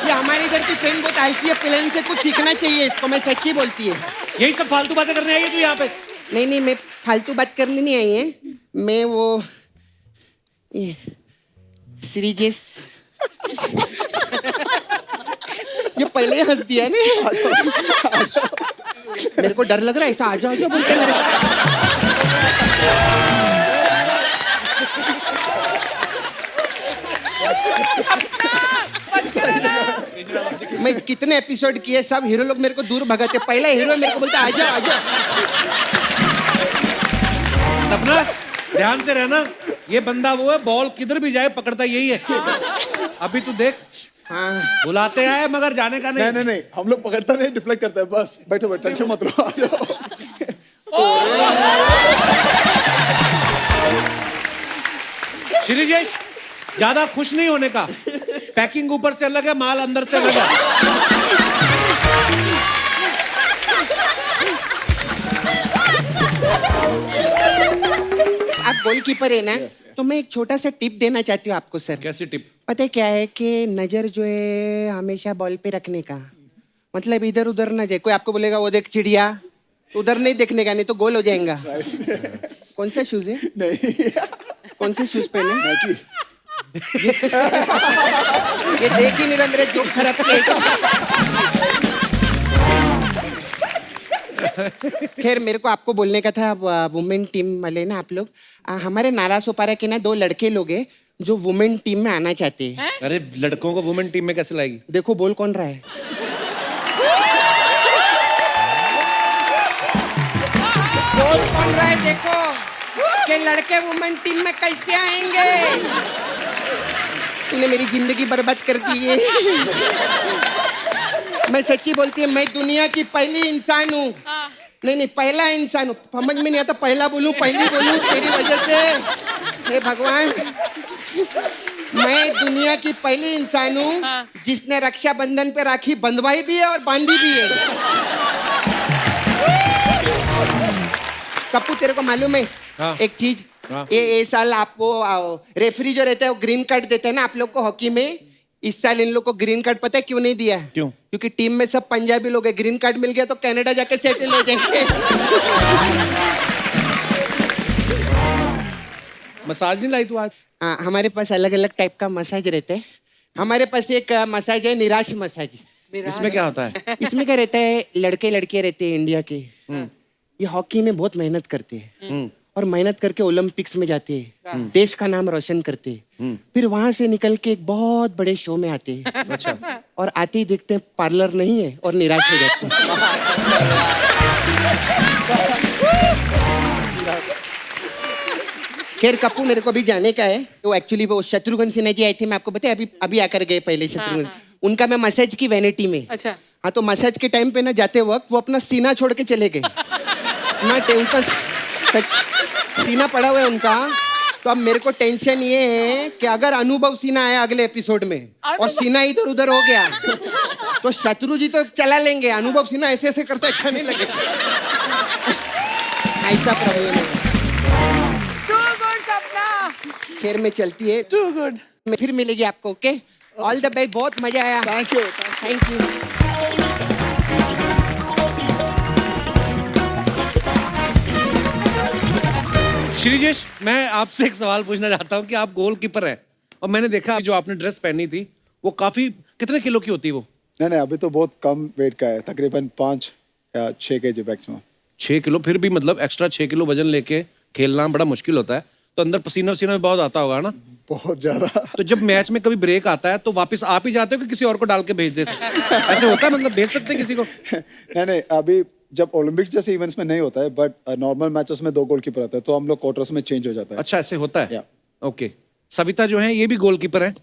[SPEAKER 9] ये हमारे इधर की ट्रेन बहुत आलसी है, प्लेन से कुछ सीखना चाहिए इसको, मैं सच्ची बोलती है।
[SPEAKER 1] यही सब फालतू बातें करने आई है तू यहाँ पे?
[SPEAKER 9] नहीं नहीं मैं फालतू बात करने नहीं आई है, मैं वो श्रीजेश ये पहले ही हंस दिया ने मेरे को डर लग रहा है ऐसा आ जाओ बोलते मेरे मैं कितने एपिसोड किए सब हीरो लोग मेरे को दूर भगाते पहला हीरो मेरे को बोलता आ जाओ
[SPEAKER 1] सपना ध्यान से रहना, ये बंदा वो है बॉल किधर भी जाए पकड़ता यही है। अभी तू देख,
[SPEAKER 9] हाँ
[SPEAKER 1] बुलाते आए मगर जाने का नहीं।
[SPEAKER 8] नहीं हम लोग पकड़ता नहीं, डिफ्लेक्ट करते हैं बस। बैठो टेंशन मत लो, आ जाओ।
[SPEAKER 1] श्रीजेश ज्यादा खुश नहीं होने का, पैकिंग ऊपर से अलग है, माल अंदर से अलग है।
[SPEAKER 9] आप गोलकीपर है ना, तो मैं एक छोटा सा टिप देना चाहती हूँ आपको सर।
[SPEAKER 1] कैसी टिप?
[SPEAKER 9] पता है क्या है कि नजर जो है हमेशा बॉल पे रखने का, मतलब इधर उधर ना जाए। कोई आपको बोलेगा वो देख चिड़िया, तो उधर नहीं देखने का, नहीं तो गोल हो जाएगा। कौन सा शूज है?
[SPEAKER 8] नहीं
[SPEAKER 9] कौन से शूज पहने?
[SPEAKER 8] नाइकी।
[SPEAKER 9] ये देख ही नहीं रहा मेरे जोक खराब किया। खैर मेरे को आपको बोलने का था, वुमेन टीम वाले ना आप लोग, हमारे नाला सोपारा के ना 2 लड़के लोग हैं जो वुमेन टीम में आना चाहते हैं।
[SPEAKER 1] अरे लड़कों को वुमेन टीम में कैसे लाएगी?
[SPEAKER 9] देखो बोल कौन रहा है। बोल कौन रहा है देखो कि लड़के वुमेन टीम में कैसे आएंगे। तूने मेरी जिंदगी बर्बाद कर दी है। मैं सच्ची बोलती हूँ, मैं दुनिया की पहली इंसान हूँ। नहीं पहला इंसान हूँ, समझ में नहीं आता पहला बोलूं पहली बोलूं तेरी वजह से। हे भगवान, मैं दुनिया की पहली इंसान हूँ जिसने रक्षाबंधन पे राखी बंधवाई भी है और बांधी भी है। कप्पू तेरे को मालूम है
[SPEAKER 1] हाँ।
[SPEAKER 9] एक चीज?
[SPEAKER 1] हाँ।
[SPEAKER 9] ये साल आपको रेफरी जो रहता है वो ग्रीन कार्ड देता है ना आप लोग को हॉकी में। इस साल इन लोग को ग्रीन कार्ड पता है क्यों नहीं दिया?
[SPEAKER 1] क्यों?
[SPEAKER 9] क्योंकि टीम में सब पंजाबी लोग हैं। ग्रीन कार्ड मिल गया तो कनाडा जाके सेटल हो जाएंगे।
[SPEAKER 1] मसाज नहीं लाई तू आज?
[SPEAKER 9] हाँ, हमारे पास अलग अलग टाइप का मसाज रहता है। हमारे पास एक मसाज है निराश मसाज।
[SPEAKER 1] इसमें क्या होता है?
[SPEAKER 9] इसमें क्या रहता है, लड़के लड़कियां रहते हैं इंडिया के, ये हॉकी में बहुत मेहनत करते हैं और मेहनत करके ओलंपिक्स में जाते हैं, देश का नाम रोशन करते हैं। फिर वहां से निकल के एक बहुत बड़े शो में आते हैं। अच्छा। और आते ही देखते हैं पार्लर नहीं है और निराश हो जाते हैं। खैर कप्पू मेरे को अभी जाने का है। तो एक्चुअली वो शत्रुघ्न सिन्हा जी आए थे, मैं आपको बताया अभी आकर गए पहले शत्रुघ्न। उनका मैं मसाज की वैनिटी में।
[SPEAKER 3] अच्छा।
[SPEAKER 9] हाँ, तो मसाज के टाइम पे ना जाते वक्त वो अपना सीना छोड़ के चले गए ना। उनका सच सीना पड़ा हुआ है उनका। तो अब मेरे को टेंशन ये है कि अगर अनुभव सिन्हा आया अगले एपिसोड में और सीना इधर उधर हो गया तो शत्रु जी तो चला लेंगे, अनुभव सिन्हा ऐसे ऐसे करते अच्छा नहीं लगेगा। ऐसा प्रॉब्लम है। खैर में चलती है।
[SPEAKER 3] Too good.
[SPEAKER 9] मैं फिर मिलेगी आपको। Okay, all the best. बहुत मजा आया।
[SPEAKER 8] Thank you.
[SPEAKER 9] Thank you.
[SPEAKER 1] Sreejesh, मैं आपसे एक सवाल पूछना चाहता हूँ कि आप गोलकीपर हैं और मैंने देखा जो आपने ड्रेस पहनी थी वो काफी, कितने किलो की होती है वो?
[SPEAKER 8] नहीं अभी तो बहुत कम वेट का है, तकरीबन 5 या 6 kg मैक्सिमम।
[SPEAKER 1] 6 किलो? फिर भी मतलब एक्स्ट्रा 6 किलो वजन लेके खेलना बड़ा मुश्किल होता है। तो अंदर पसीना वसीना भी बहुत आता होगा ना?
[SPEAKER 8] बहुत ज्यादा।
[SPEAKER 1] तो जब मैच में कभी ब्रेक आता है तो वापस आप ही जाते हो कि किसी और को डाल के भेज देते हो? ऐसे होता है, मतलब भेज सकते हैं किसी को?
[SPEAKER 8] नहीं अभी जब ओलंपिक्स जैसे इवेंट्स में नहीं होता है, बट नॉर्मल मैचेस में 2 गोलकीपर आता है तो हम लोग क्वार्टर्स में चेंज हो जाता है।
[SPEAKER 1] अच्छा, ऐसे होता है?
[SPEAKER 8] या।
[SPEAKER 1] ओके। सविता जो है ये भी गोलकीपर है।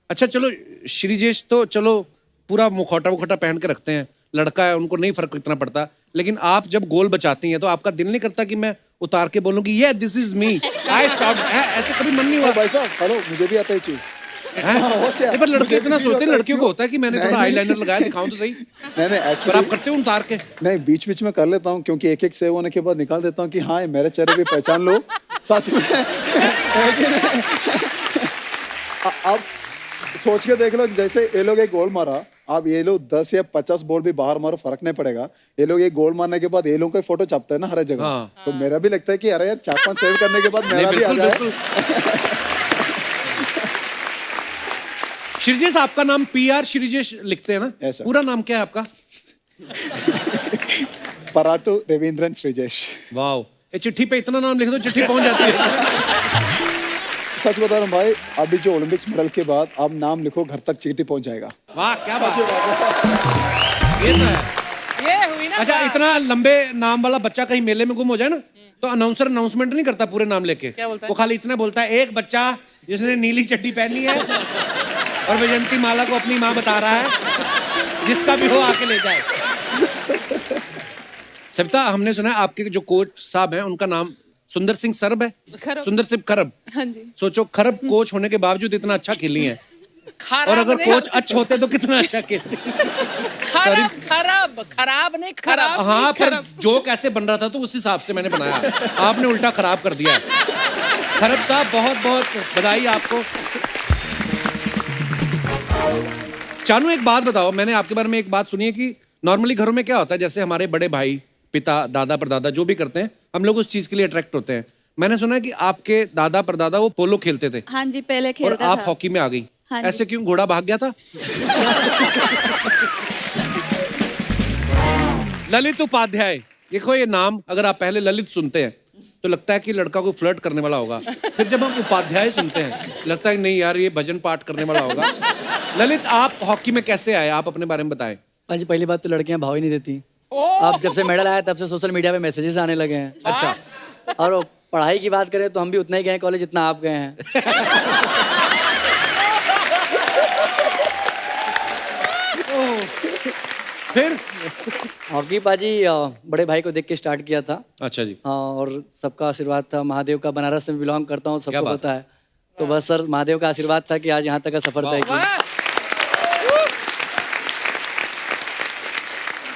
[SPEAKER 1] अच्छा चलो, श्रीजेश तो चलो पूरा मुखौटा वुखौटा पहन के रखते हैं, लड़का है उनको नहीं फर्क इतना पड़ता, लेकिन आप जब गोल बचाती हैं तो आपका दिल नहीं करता कि मैं उतार के बोलूं कि ये this is me, I stop? ऐसे कभी मन नहीं हुआ?
[SPEAKER 8] भाई साहब हेलो, मुझे भी आता है चीज।
[SPEAKER 1] पर लड़के इतना सोचते हैं, लड़कियों को होता है कि मैंने थोड़ा आईलाइनर लगाया, दिखाऊं तो सही।
[SPEAKER 8] नहीं
[SPEAKER 1] पर आप करते हो उतार के?
[SPEAKER 8] नहीं, बीच बीच में कर लेता हूँ क्योंकि एक सेव होने के बाद निकाल देता हूँ कि हाँ मेरे चेहरे भी पहचान लो। सच में। आप सोच के देख लो, जैसे ये लोग एक गोल मारा, आप ये लोग 10 या 50 बॉल भी बाहर मारो फर्क नहीं पड़ेगा। ये लोग एक गोल मारने के बाद ये लोग का फोटो छपता है ना हर जगह।
[SPEAKER 1] हाँ।
[SPEAKER 8] तो मेरा भी लगता है कि अरे यार 4-5 सेव करने के बाद मेरा भी आ जाए।
[SPEAKER 1] श्रीजेश, आपका नाम PR श्रीजेश लिखते हैं ना?
[SPEAKER 8] Yes, sir.
[SPEAKER 1] पूरा नाम क्या है आपका?
[SPEAKER 8] पराटू रविंद्रन श्रीजेश।
[SPEAKER 1] वाह, ये चिट्ठी पे इतना नाम लिख दो, चिट्ठी पहुंच जाती है।
[SPEAKER 8] सच बता रहा हूँ भाई, अभी जो ओलंपिक्स मेडल के बाद आप नाम लिखो, घर तक चिट्ठी पहुंच जाएगा।
[SPEAKER 1] वाह, क्या बात है। ये तो है।
[SPEAKER 3] ये हुई ना
[SPEAKER 1] अच्छा,
[SPEAKER 3] बात।
[SPEAKER 1] इतना लंबे नाम वाला बच्चा कहीं मेले में गुम हो जाए ना, तो अनाउंसर अनाउंसमेंट नहीं करता पूरे नाम लेके।
[SPEAKER 3] क्या बोलता है?
[SPEAKER 1] वो खाली इतना बोलता है, एक बच्चा जिसने नीली चड्डी पहनी है और वैजंती माला को अपनी माँ बता रहा है, जिसका भी हो आके ले जाए। सविता, हमने सुना है आपके जो कोच साहब हैं उनका नाम सुंदर सिंह सरब है। सुंदर सिंह खरब।
[SPEAKER 6] हाँ जी।
[SPEAKER 1] सोचो, खरब कोच होने के बावजूद इतना अच्छा खेली हैं,
[SPEAKER 3] खराब
[SPEAKER 1] और अगर
[SPEAKER 3] नहीं,
[SPEAKER 1] कोच अच्छे होते तो कितना अच्छा खेलते।
[SPEAKER 3] खराब नहीं, खराब।
[SPEAKER 1] हाँ, पर जोक ऐसे बन रहा था तो उस हिसाब से मैंने बनाया। आपने उल्टा खराब कर दिया है। खरब साहब, बहुत बहुत बधाई आपको। चानू, एक बात बताओ, मैंने आपके बारे में एक बात सुनी है कि नॉर्मली घरों में क्या होता है, जैसे हमारे बड़े भाई, पिता, दादा, परदादा जो भी करते हैं, हम लोग उस चीज के लिए अट्रैक्ट होते हैं। मैंने सुना है कि आपके दादा परदादा वो पोलो खेलते थे
[SPEAKER 6] हाँ जी, पहले
[SPEAKER 1] और
[SPEAKER 6] खेलता
[SPEAKER 1] आप
[SPEAKER 6] था।
[SPEAKER 1] हॉकी में आ गई।
[SPEAKER 6] हाँ जी।
[SPEAKER 1] ऐसे क्यों? घोड़ा भाग गया था? ललित उपाध्याय, देखो ये नाम अगर आप पहले ललित सुनते हैं तो लगता है कि लड़का को फ्लर्ट करने वाला होगा, फिर जब हम उपाध्याय सुनते हैं लगता है कि नहीं यार, ये भजन पाठ करने वाला होगा। ललित, आप हॉकी में कैसे आए? आप अपने बारे में बताएं।
[SPEAKER 10] भाजी, पहली बात तो लड़कियां भाव ही नहीं देती। अब जब से मेडल आया तब से सोशल मीडिया पे मैसेजेस आने लगे हैं।
[SPEAKER 1] अच्छा।
[SPEAKER 10] और वो पढ़ाई की बात करें तो हम भी उतना ही गए कॉलेज जितना आप गए हैं।
[SPEAKER 1] फिर?
[SPEAKER 10] हॉकी पाजी बड़े भाई को देख के स्टार्ट किया था।
[SPEAKER 1] अच्छा जी।
[SPEAKER 10] हाँ, और सबका आशीर्वाद था। महादेव का बनारस से बिलोंग करता हूँ,
[SPEAKER 1] क्या
[SPEAKER 10] सबको
[SPEAKER 1] बात
[SPEAKER 10] पता है। तो बस सर, महादेव का आशीर्वाद था कि आज यहाँ तक का सफर तय किया।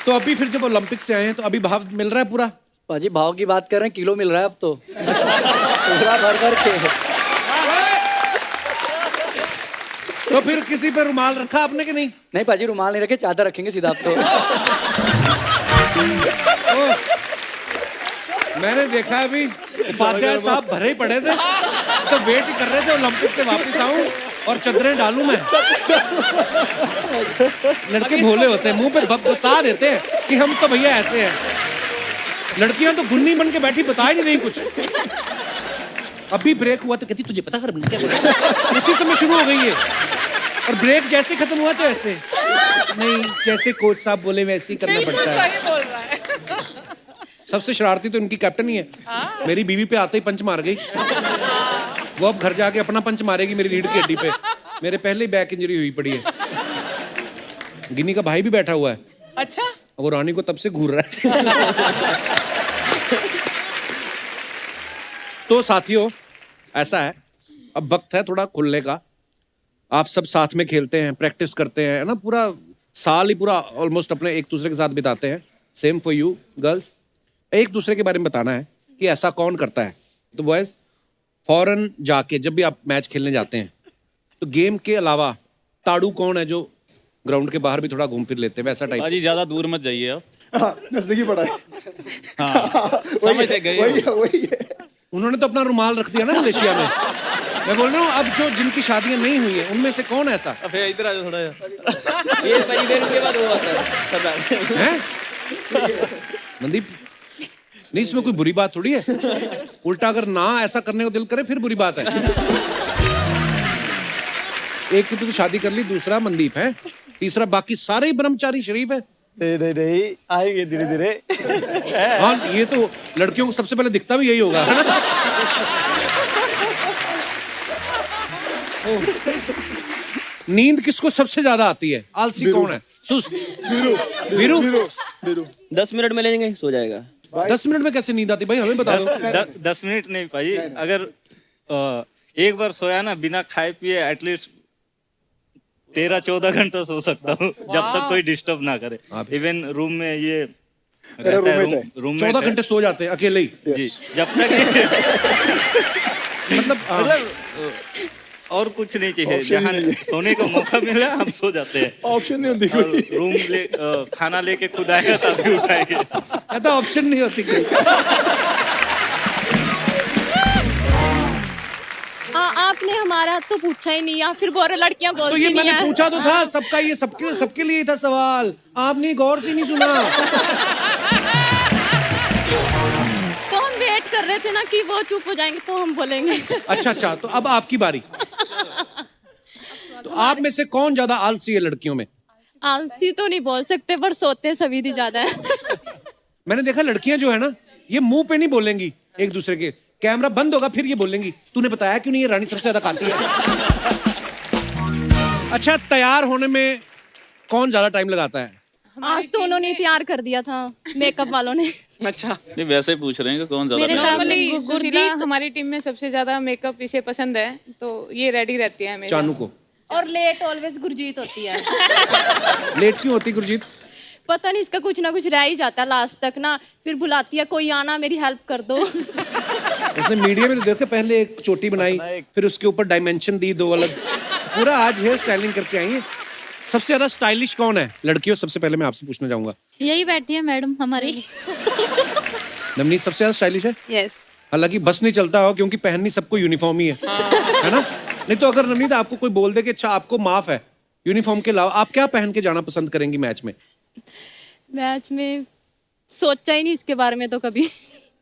[SPEAKER 1] तो अभी फिर जब ओलंपिक से आए हैं तो अभी भाव मिल रहा है पूरा?
[SPEAKER 10] पाजी, भाव की बात कर रहे हैं, किलो मिल रहा है अब तो। पूरा भर भर के।
[SPEAKER 1] तो फिर किसी पे रुमाल रखा आपने कि नहीं?
[SPEAKER 10] नहीं पाजी, रुमाल नहीं रखे, चादर रखेंगे सीधा आप तो।
[SPEAKER 1] मैंने देखा अभी उपाध्याय साहब भरे ही पड़े थे, तो वेट ही कर रहे थे ओलंपिक से वापस आऊं और चदरें डालूं मैं। लड़के भोले होते हैं, मुंह पे बता देते हैं कि हम तो भैया ऐसे हैं। लड़कियां तो गुन्नी बन के बैठी, बता ही नहीं कुछ। अभी ब्रेक हुआ तो कहती तुझे पता कर क्या बोला? उसी समय शुरू हो गई है, और ब्रेक जैसे खत्म हुआ तो ऐसे नहीं, जैसे कोच साहब बोले वैसे ही करना पड़ता है।
[SPEAKER 3] सही बोल रहा है।
[SPEAKER 1] सबसे शरारती तो इनकी कैप्टन ही है। मेरी बीवी पे आते ही पंच मार गई। वो अब घर जाके अपना पंच मारेगी मेरी रीढ़ की हड्डी पे। मेरे पहले ही बैक इंजरी हुई पड़ी है। गिनी का भाई भी बैठा हुआ है।
[SPEAKER 3] अच्छा,
[SPEAKER 1] वो रानी को तब से घूर रहा है। तो साथियों, ऐसा है, अब वक्त है थोड़ा खुलने का। आप सब साथ में खेलते हैं, प्रैक्टिस करते हैं ना, पूरा साल ही पूरा ऑलमोस्ट अपने एक दूसरे के साथ बिताते हैं। Same for you girls. एक दूसरे के बारे में बताना है कि ऐसा कौन करता है। तो बॉयज, फॉरेन जाके जब भी आप मैच खेलने जाते हैं तो गेम के अलावा ताड़ू कौन है जो ग्राउंड के बाहर भी थोड़ा घूम फिर लेते हैं, वैसा टाइप?
[SPEAKER 7] पाजी, ज्यादा दूर मत जाइए आप।
[SPEAKER 8] हाँ, नजदीकी पड़ा है।
[SPEAKER 7] हाँ, समझ गए।
[SPEAKER 8] वही है।
[SPEAKER 1] उन्होंने तो अपना रुमाल रख दिया ना मलेशिया में। मैं बोल रहा हूँ, अब जो जिनकी शादियां नहीं हुई है उनमें से कौन ऐसा
[SPEAKER 7] अब इधर आ जाओ थोड़ा।
[SPEAKER 2] ये पाजी फिर उसके बाद हुआ सर।
[SPEAKER 1] है? मनदीप, नहीं, इसमें कोई बुरी बात थोड़ी है। उल्टा अगर ना ऐसा करने को दिल करे फिर बुरी बात है। एक की तो शादी कर ली, दूसरा मनदीप है, तीसरा बाकी सारे ही ब्रह्मचारी शरीफ है।
[SPEAKER 7] नहीं आएंगे धीरे धीरे।
[SPEAKER 1] हाँ, ये तो लड़कियों को सबसे पहले दिखता भी यही होगा, है ना? नींद किसको सबसे ज्यादा आती है? आलसी कौन है? सुस्त? वीरू।
[SPEAKER 2] 10 मिनट में लेंगे, सो जाएगा।
[SPEAKER 1] 10 मिनट में कैसे नींद आती भाई, हमें बता दो।
[SPEAKER 7] 10 मिनट नहीं पाजी, अगर एक बार सोया ना बिना खाए पिए, एटलीस्ट 13-14 घंटा सो सकता हूँ, जब तक कोई डिस्टर्ब ना करे। इवन रूम में ये रूम
[SPEAKER 1] 14 घंटे सो जाते हैं अकेले ही?
[SPEAKER 7] जी, जब तक
[SPEAKER 1] मतलब
[SPEAKER 7] और कुछ नहीं चाहिए, जहाँ सोने को मौका मिला हम सो जाते हैं।
[SPEAKER 5] ऑप्शन नहीं होती कोई।
[SPEAKER 7] रूम खाना लेके खुद आएगा तभी उठाएंगे।
[SPEAKER 1] तो ऑप्शन नहीं होती कोई।
[SPEAKER 11] आपने हमारा तो पूछा ही नहीं, या फिर बोल रहे लड़कियां
[SPEAKER 1] तो
[SPEAKER 11] बोलती
[SPEAKER 1] ये
[SPEAKER 11] नहीं
[SPEAKER 1] मैंने
[SPEAKER 11] है।
[SPEAKER 1] पूछा तो था सबका, ये सबके सबके लिए था सवाल, आपने गौर से नहीं सुना।
[SPEAKER 11] तो हम वेट कर रहे थे ना कि वो चुप हो जाएंगे तो हम बोलेंगे।
[SPEAKER 1] अच्छा, तो अब आपकी बारी। तो आप में से कौन ज्यादा आलसी है लड़कियों में?
[SPEAKER 11] आलसी तो नहीं बोल सकते, पर सोते सभी दी ज्यादा है।
[SPEAKER 1] मैंने देखा लड़कियां जो है ना, ये मुंह पे नहीं बोलेंगी एक दूसरे के, कैमरा बंद होगा फिर ये बोलेंगी तूने बताया क्यों नहीं ये रानी सबसे ज्यादा खाती है। अच्छा, तैयार होने में कौन ज्यादा टाइम लगाता है?
[SPEAKER 11] आज तो उन्होंने तैयार कर दिया था, मेकअप वालों ने।
[SPEAKER 3] अच्छा,
[SPEAKER 12] नहीं वैसे पूछ रहे हैं कि कौन ज्यादा
[SPEAKER 13] नॉर्मली सुशीला हमारी टीम में सबसे ज्यादा मेकअप इसे पसंद है, तो ये रेडी रहती है हमेशा।
[SPEAKER 1] चानू को।
[SPEAKER 11] और लेट ऑलवेज गुरजीत होती है।
[SPEAKER 1] लेट क्यों होती गुरजीत?
[SPEAKER 11] पता नहीं, इसका कुछ ना कुछ रह ही जाता है लास्ट तक ना, फिर बुलाती है कोई आना मेरी हेल्प कर दो।
[SPEAKER 1] उसने मीडिया में तो देखो, पहले एक चोटी बनाई, फिर उसके ऊपर डायमेंशन दी 2 अलग, पूरा आज हेयर स्टाइलिंग करके आई है। सबसे ज्यादा स्टाइलिश कौन है लड़कियों? सबसे पहले मैं आपसे पूछना चाहूंगा।
[SPEAKER 6] यही बैठी है मैडम हमारी।
[SPEAKER 1] नवनीत सबसे ज्यादा स्टाइलिश है।
[SPEAKER 13] यस।
[SPEAKER 1] हालांकि बस नहीं चलता हो क्योंकि पहननी सबको यूनिफॉर्म ही है ना? नहीं तो अगर नवनीत आपको कोई बोल दे कि अच्छा आपको माफ है, यूनिफॉर्म के अलावा आप क्या पहन के जाना पसंद करेंगी मैच में?
[SPEAKER 11] मैच में सोचा ही नहीं इसके बारे में तो कभी।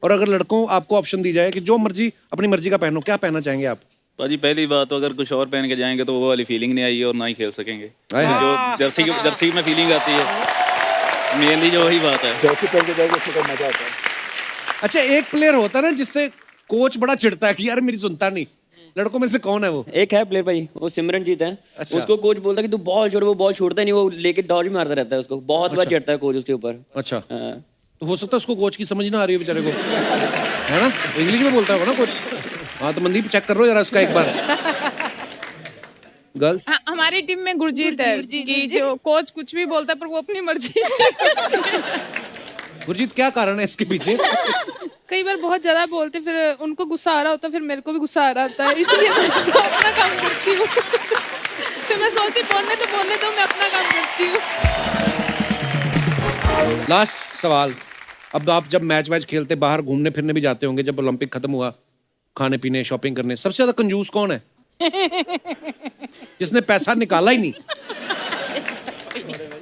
[SPEAKER 1] और अगर लड़कों आपको ऑप्शन दी जाए कि जो मर्जी अपनी मर्जी का पहनो, क्या पहनना चाहेंगे आप?
[SPEAKER 12] पाजी पहली बात तो अगर कुछ और पहन के जाएंगे तो वो वाली फीलिंग नहीं आएगी और ना ही खेल सकेंगे। जो जर्सी में फीलिंग आती है मेनली, जो वही बात है।
[SPEAKER 8] जर्सी पहन के जाएंगे उसमें मजा आता है।
[SPEAKER 1] अच्छा, एक प्लेयर होता है ना जिससे कोच बड़ा चिढ़ता है कि यार मेरी सुनता नहीं, लड़कों में से कौन है वो?
[SPEAKER 2] एक है प्लेयर भाई, वो सिमरनजीत है।
[SPEAKER 1] अच्छा।
[SPEAKER 2] उसको कोच बोलता है कि तू बॉल छोड़, वो बॉल छोड़ता नहीं, वो लेके डॉज भी मारता रहता है उसको, बहुत बार चिढ़ता है कोच उसके ऊपर।
[SPEAKER 1] अच्छा,
[SPEAKER 2] हाँ।
[SPEAKER 1] तो हो सकता है उसको कोच की समझ ना आ रही हो बेचारे को, है ना? इंग्लिश में बोलता होगा ना कोच। हाँ तो मनदीप चेक कर लो जरा उसका एक बार। गर्ल्स
[SPEAKER 13] हमारी टीम में गुरजीत है कि जो कोच कुछ भी बोलता है पर वो अपनी मर्जी से।
[SPEAKER 1] गुरजीत, क्या कारण है इसके पीछे?
[SPEAKER 13] कई बार बहुत ज्यादा बोलते, फिर उनको गुस्सा आ रहा होता, फिर मेरे को भी गुस्सा आ रहा होता है, इसलिए मैं अपना काम करती हूँ। फिर मैं सोचती बोलने तो मैं अपना काम करती हूँ।
[SPEAKER 1] लास्ट सवाल। अब आप जब मैच खेलते, बाहर घूमने फिरने भी जाते होंगे, जब ओलंपिक खत्म हुआ, खाने पीने शॉपिंग करने, सबसे ज्यादा कंजूस कौन है? जिसने पैसा निकाला ही नहीं।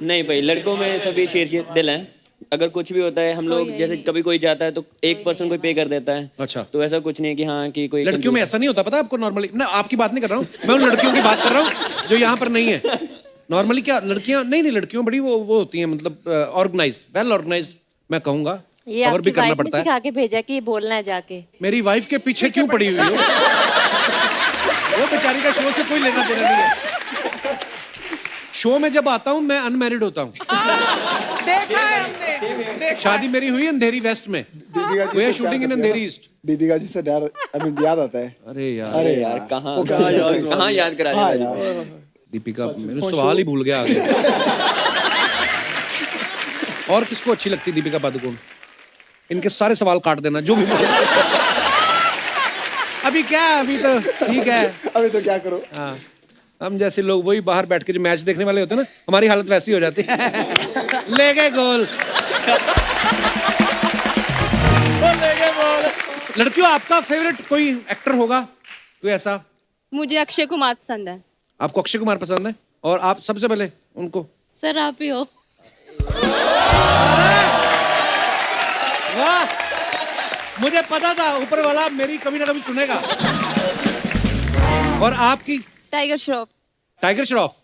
[SPEAKER 2] नहीं भाई, लड़कों में सभी शेर दिल हैं। अगर कुछ भी होता है हम लोग, जैसे कभी कोई जाता है तो एक पर्सन कोई पे कर देता है।
[SPEAKER 1] अच्छा,
[SPEAKER 2] तो ऐसा कुछ नहीं कि हाँ कि कोई
[SPEAKER 1] लड़कियों में ऐसा नहीं होता, पता है आपको? नॉर्मली मैं आपकी बात नहीं कर रहा हूँ, मैं उन लड़कियों की बात कर रहा हूँ जो यहाँ पर नहीं है। नॉर्मली क्या लड़कियाँ, नहीं लड़कियों बड़ी वो होती हैं, मतलब ऑर्गेनाइज्ड, वेल ऑर्गेनाइज्ड मैं कहूँगा।
[SPEAKER 4] ये
[SPEAKER 1] और भी
[SPEAKER 4] आपकी
[SPEAKER 1] करना
[SPEAKER 4] वाइफ ने
[SPEAKER 1] पड़ता है।
[SPEAKER 4] सिखा के भेजा कि ये बोलना है जाके।
[SPEAKER 1] मेरी वाइफ के पीछे क्यों पड़ी हुई हो? वो बेचारी का शो से कोई लेना देना नहीं है। शो में जब आता हूँ मैं अनमैरिड होता हूँ।
[SPEAKER 3] देखा है हमने।
[SPEAKER 1] शादी मेरी हुई अंधेरी वेस्ट में, we are shooting in Andheri east.
[SPEAKER 8] Deepika ji से याद आता है।
[SPEAKER 1] अरे यार,
[SPEAKER 8] अरे यार
[SPEAKER 2] कहाँ याद करा
[SPEAKER 8] हाँ
[SPEAKER 2] दिया।
[SPEAKER 8] यार।
[SPEAKER 1] दीपिका, मैंने सवाल ही भूल गया आगे। और किसको अच्छी लगती दीपिका पादुकोण? इनके सारे सवाल काट देना जो भी। अभी क्या, अभी तो ठीक है,
[SPEAKER 8] अभी तो क्या करो।
[SPEAKER 1] हाँ, हम जैसे लोग वही बाहर बैठ के जो मैच देखने वाले होते हैं ना, हमारी हालत वैसी हो जाती है। ले गए गोल। ले गए गोल। लड़कियों, आपका फेवरेट कोई एक्टर होगा, कोई ऐसा?
[SPEAKER 11] मुझे अक्षय कुमार पसंद है।
[SPEAKER 1] आपको अक्षय कुमार पसंद है? और आप सबसे पहले उनको?
[SPEAKER 6] सर आप ही हो।
[SPEAKER 1] वाह, मुझे पता था ऊपर वाला मेरी कभी ना कभी सुनेगा। और आपकी?
[SPEAKER 6] टाइगर श्रॉफ।
[SPEAKER 1] टाइगर श्रॉफ,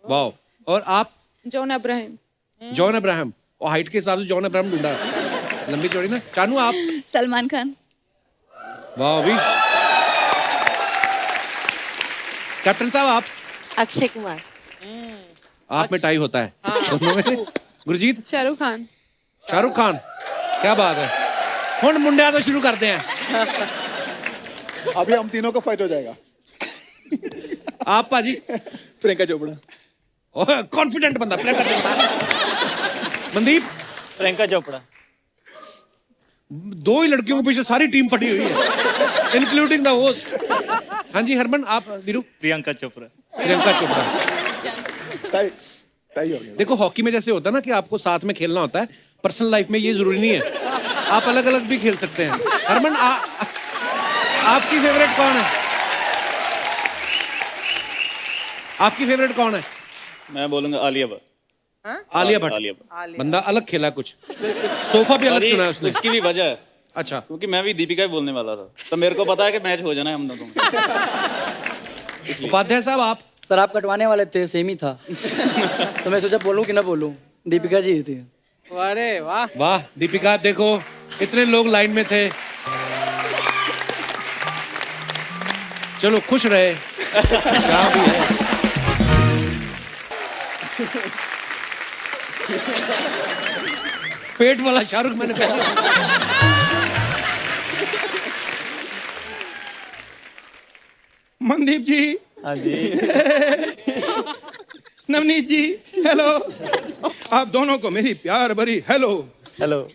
[SPEAKER 1] वाह। और आप?
[SPEAKER 13] John Abraham.
[SPEAKER 1] John Abraham. और हाइट के हिसाब से जॉन अब्राहम ढूंढा, लंबी चौड़ी ना। चानू, आप?
[SPEAKER 6] सलमान खान।
[SPEAKER 1] वाह भी। कैप्टन साहब, आप?
[SPEAKER 4] अक्षय कुमार।
[SPEAKER 1] आप में टाई होता है दोनों में। गुरजीत?
[SPEAKER 13] शाहरुख खान।
[SPEAKER 1] शाहरुख खान, क्या बात है। हुण मुंडिया तो शुरू करते हैं।
[SPEAKER 8] अभी हम तीनों का फाइट हो जाएगा।
[SPEAKER 1] आप पाजी?
[SPEAKER 5] प्रियंका चोपड़ा।
[SPEAKER 1] कॉन्फिडेंट बंदा प्रियंका चोपड़ा। मनदीप?
[SPEAKER 10] प्रियंका चोपड़ा।
[SPEAKER 1] दो ही लड़कियों के पीछे सारी टीम पड़ी हुई है, इंक्लूडिंग द होस्ट। हाँ जी हरमन, आप? वीरू?
[SPEAKER 7] प्रियंका चोपड़ा।
[SPEAKER 1] प्रियंका चोपड़ा।
[SPEAKER 8] टाई हो गया।
[SPEAKER 1] देखो हॉकी में जैसे होता है ना कि आपको साथ में खेलना होता है, पर्सनल लाइफ में ये जरूरी नहीं है, आप अलग अलग भी खेल सकते हैं। हरमन, आपकी फेवरेट कौन है? आपकी फेवरेट कौन है?
[SPEAKER 12] मैं बोलूंगा आलिया भट्ट।
[SPEAKER 1] आलिया भट्ट।
[SPEAKER 12] आलिया भट्ट।
[SPEAKER 1] बंदा अलग खेला कुछ, सोफा भी अलग चुना है उसने।
[SPEAKER 12] इसकी भी वजह है,
[SPEAKER 1] अच्छा,
[SPEAKER 12] क्योंकि मैं भी दीपिका ही बोलने वाला था, तो मेरे को पता है कि मैच हो जाना है हम दोनों का।
[SPEAKER 1] उपाध्याय साहब आप?
[SPEAKER 10] सर आप कटवाने वाले थे, सेम ही था। तो मैं सोचा बोलूं कि ना बोलूं, दीपिका जी थी।
[SPEAKER 3] अरे वाह
[SPEAKER 1] वाह दीपिका, देखो इतने लोग लाइन में थे, चलो खुश रहे जहाँ भी है। पेट वाला शाहरुख मैंने पहले।
[SPEAKER 5] मनदीप जी।
[SPEAKER 10] हाँ जी।
[SPEAKER 5] नवनीत जी, हेलो। आप दोनों को मेरी प्यार भरी हेलो।
[SPEAKER 10] हेलो।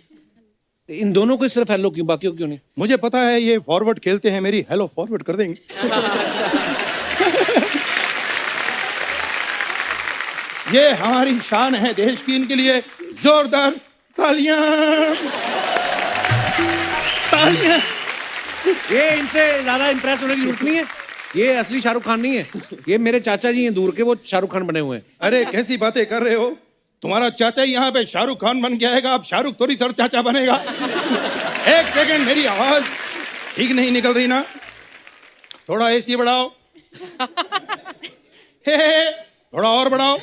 [SPEAKER 1] इन दोनों को सिर्फ हेलो क्यों, बाकियों क्यों नहीं?
[SPEAKER 5] मुझे पता है ये फॉरवर्ड खेलते हैं, मेरी हेलो फॉरवर्ड कर देंगे। ये हमारी शान है देश की, इनके लिए जोरदार तालियां। तालियां।
[SPEAKER 1] ये इनसे ज्यादा इंप्रेस होने की जरूरत नहीं है, ये असली शाहरुख खान नहीं है, ये मेरे चाचा जी हैं दूर के, वो शाहरुख खान बने हुए हैं।
[SPEAKER 5] अरे कैसी बातें कर रहे हो, तुम्हारा चाचा ही यहाँ पे शाहरुख खान बन गया है, अब शाहरुख थोड़ी थोड़ा चाचा बनेगा। एक सेकंड, मेरी आवाज ठीक नहीं निकल रही ना, थोड़ा एसी बढ़ाओ। हे, थोड़ा और बढ़ाओ।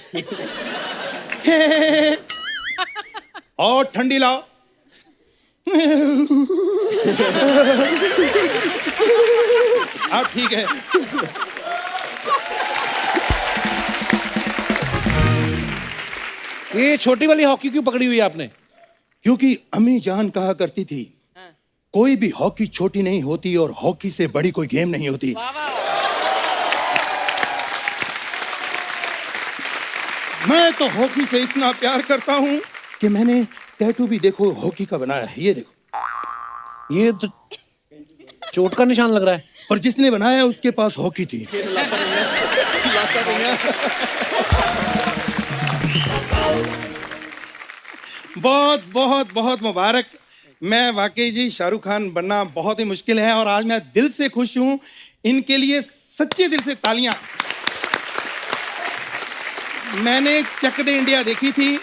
[SPEAKER 5] हे, और ठंडी लाओ। अब ठीक है।
[SPEAKER 1] ये छोटी वाली हॉकी क्यों पकड़ी हुई है आपने?
[SPEAKER 5] क्योंकि अम्मी जान कहा करती थी, कोई भी हॉकी छोटी नहीं होती और हॉकी से बड़ी कोई गेम नहीं होती। मैं तो हॉकी से इतना प्यार करता हूं कि मैंने टैटू भी देखो हॉकी का बनाया है, ये देखो।
[SPEAKER 1] ये तो चोट का निशान लग रहा है।
[SPEAKER 5] और जिसने बनाया उसके पास हॉकी थी। बहुत बहुत बहुत मुबारक। मैं वाकई जी शाहरुख खान बनना बहुत ही मुश्किल है और आज मैं दिल से खुश हूं। इनके लिए सच्चे दिल से तालियां। मैंने चक दे इंडिया देखी थी,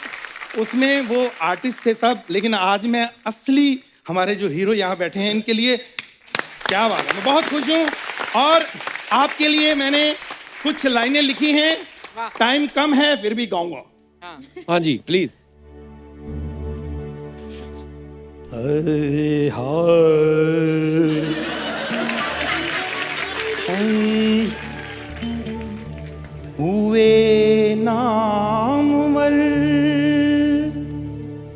[SPEAKER 5] उसमें वो आर्टिस्ट थे सब, लेकिन आज मैं असली हमारे जो हीरो यहाँ बैठे हैं इनके लिए क्या बात है, मैं बहुत खुश हूँ। और आपके लिए मैंने कुछ लाइनें लिखी हैं, टाइम कम है फिर भी गाऊंगा।
[SPEAKER 1] हाँ जी प्लीज।
[SPEAKER 5] हुए नामवर